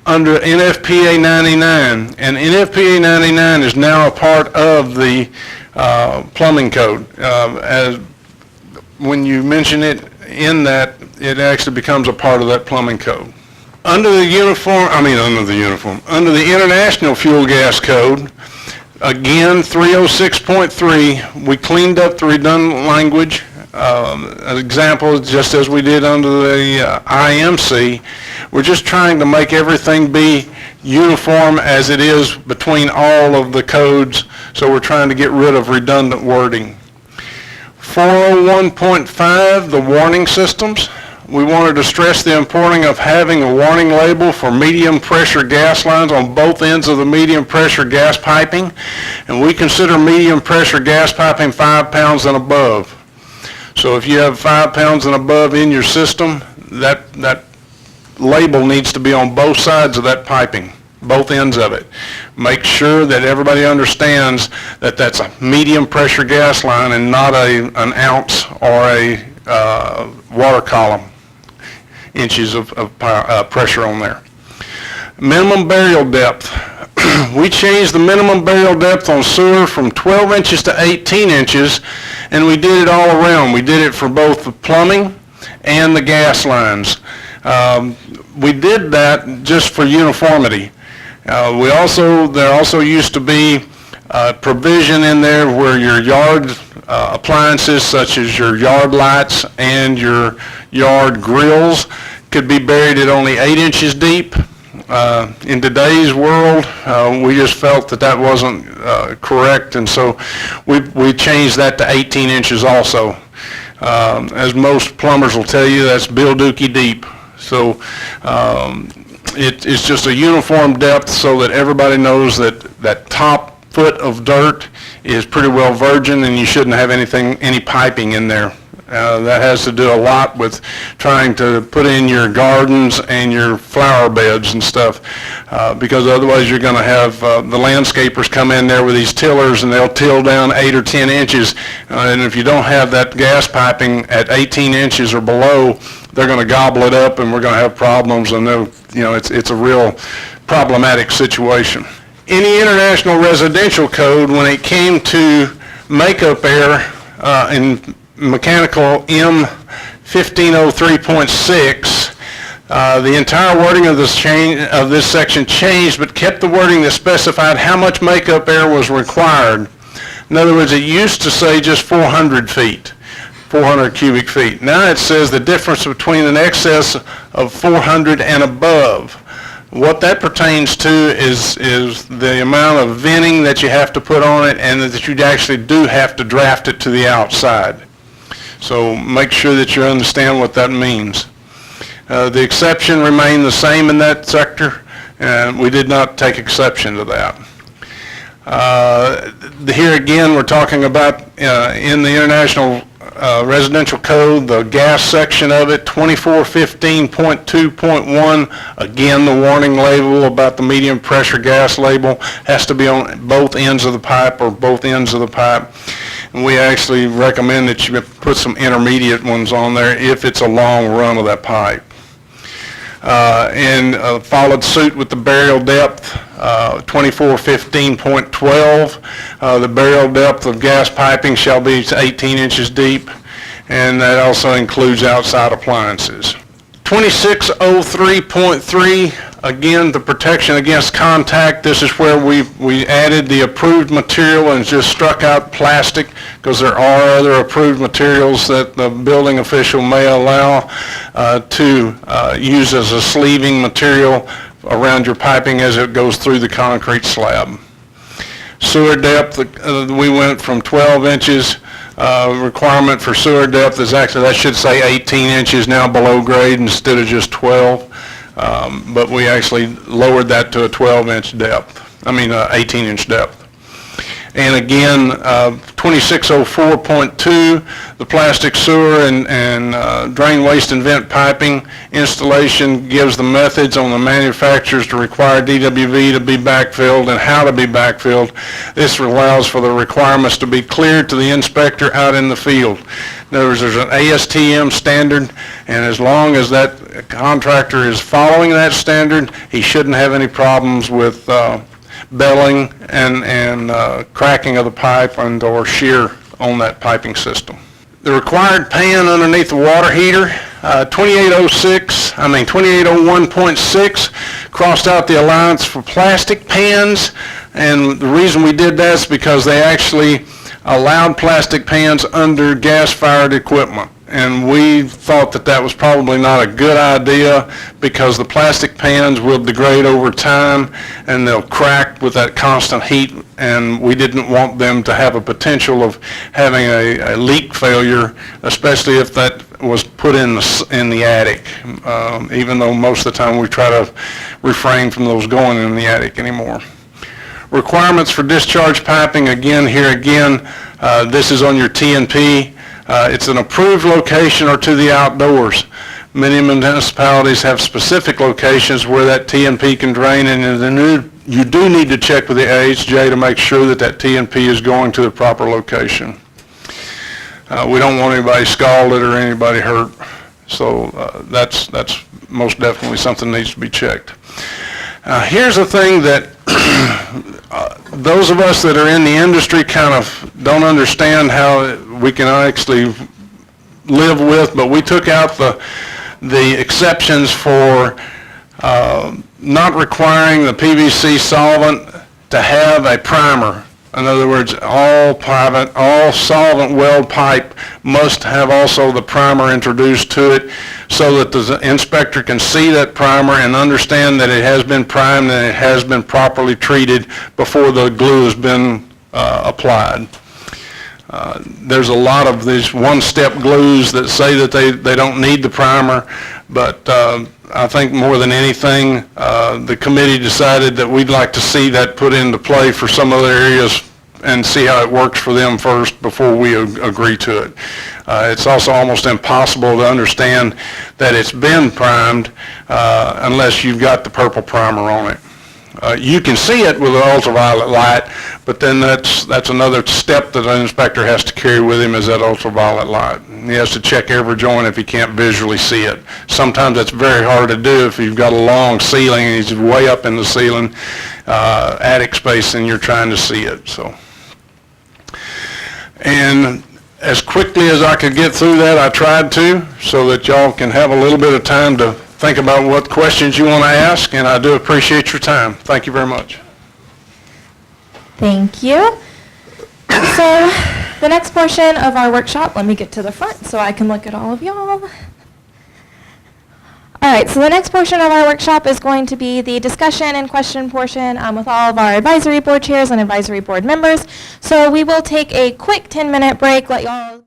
J: under NFPA 99, and NFPA 99 is now a part of the plumbing code. As when you mention it in that, it actually becomes a part of that plumbing code. Under the International Fuel Gas Code, again, 306.3, we cleaned up the redundant language. An example, just as we did under the IMC, we're just trying to make everything be uniform as it is between all of the codes, so we're trying to get rid of redundant wording. 401.5, the warning systems. We wanted to stress the importance of having a warning label for medium pressure gas lines on both ends of the medium pressure gas piping, and we consider medium pressure gas piping 5 pounds and above. So if you have 5 pounds and above in your system, that label needs to be on both sides of that piping, both ends of it. Make sure that everybody understands that that's a medium pressure gas line and not an ounce or a water column, inches of pressure on there. Minimum burial depth. We changed the minimum burial depth on sewer from 12 inches to 18 inches, and we did it all around. We did it for both the plumbing and the gas lines. We did that just for uniformity. There also used to be provision in there where your yard appliances, such as your yard lights and your yard grills, could be buried at only 8 inches deep. In today's world, we just felt that wasn't correct, and so we changed that to 18 inches also. As most plumbers will tell you, that's Bill Dookie deep. So it's just a uniform depth so that everybody knows that that top foot of dirt is pretty well virgin, and you shouldn't have any piping in there. That has to do a lot with trying to put in your gardens and your flower beds and stuff, because otherwise you're going to have the landscapers come in there with these tillers, and they'll till down 8 or 10 inches, and if you don't have that gas piping at 18 inches or below, they're going to gobble it up, and we're going to have problems, and it's a real problematic situation. In the International Residential Code, when it came to makeup air in mechanical M1503.6, the entire wording of this section changed, but kept the wording that specified how much makeup air was required. In other words, it used to say just 400 cubic feet. Now it says the difference between an excess of 400 and above. What that pertains to is the amount of venting that you have to put on it, and that you actually do have to draft it to the outside. So make sure that you understand what that means. The exception remained the same in that sector, and we did not take exception to that. Here again, we're talking about in the International Residential Code, the gas section of it, 2415.2.1. Again, the warning label about the medium pressure gas label has to be on both ends of the pipe or both ends of the pipe. And we actually recommend that you put some intermediate ones on there if it's a long run of that pipe. And followed suit with the burial depth, 2415.12. The burial depth of gas piping shall be 18 inches deep, and that also includes outside appliances. 2603.3, Again, the protection against contact, this is where we added the approved material and just struck out plastic, because there are other approved materials that the building official may allow to use as a sleeving material around your piping as it goes through the concrete slab. Sewer depth, we went from 12 inches. Requirement for sewer depth is actually, that should say 18 inches now below grade instead of just 12. But we actually lowered that to a 12-inch depth, 18-inch depth. And again, 2604.2, the plastic sewer and drain, waste, and vent piping installation gives the methods on the manufacturers to require DWV to be backfilled and how to be backfilled. This allows for the requirements to be cleared to the inspector out in the field. In other words, there's an ASTM standard, and as long as that contractor is following that standard, he shouldn't have any problems with belling and cracking of the pipe and or shear on that piping system. The required pan underneath the water heater, 2801.6 crossed out the allowance for plastic pans, and the reason we did that is because they actually allowed plastic pans under gas-fired equipment. And we thought that that was probably not a good idea, because the plastic pans will degrade over time and they'll crack with that constant heat, and we didn't want them to have a potential of having a leak failure, especially if that was put in the attic, even though most of the time we try to refrain from those going in the attic anymore. Requirements for discharge piping, this is on your TNP. It's an approved location or to the outdoors. Many municipalities have specific locations where that TNP can drain, and you do need to check with the AHJ to make sure that that TNP is going to the proper location. We don't want anybody scalded or anybody hurt, so that's most definitely something that needs to be checked. Here's the thing that those of us that are in the industry kind of don't understand how we can actually live with, but we took out the exceptions for not requiring the PVC solvent to have a primer. In other words, all solvent weld pipe must have also the primer introduced to it, so that the inspector can see that primer and understand that it has been primed and it has been properly treated before the glue has been applied. There's a lot of these one-step glues that say that they don't need the primer, but I think more than anything, the committee decided that we'd like to see that put into play for some other areas and see how it works for them first before we agree to it. It's also almost impossible to understand that it's been primed unless you've got the purple primer on it. You can see it with an ultraviolet light, but then that's another step that an inspector has to carry with him, is that ultraviolet light. He has to check every joint if he can't visually see it. Sometimes that's very hard to do if you've got a long ceiling and he's way up in the ceiling, attic space, and you're trying to see it. So, and as quickly as I could get through that, I tried to, so that y'all can have a little bit of time to think about what questions you want to ask, and I do appreciate your time. Thank you very much.
A: Thank you. So the next portion of our workshop, let me get to the front so I can look at all of y'all. All right, so the next portion of our workshop is going to be the discussion and question portion with all of our advisory board chairs and advisory board members. So we will take a quick 10-minute break, let y'all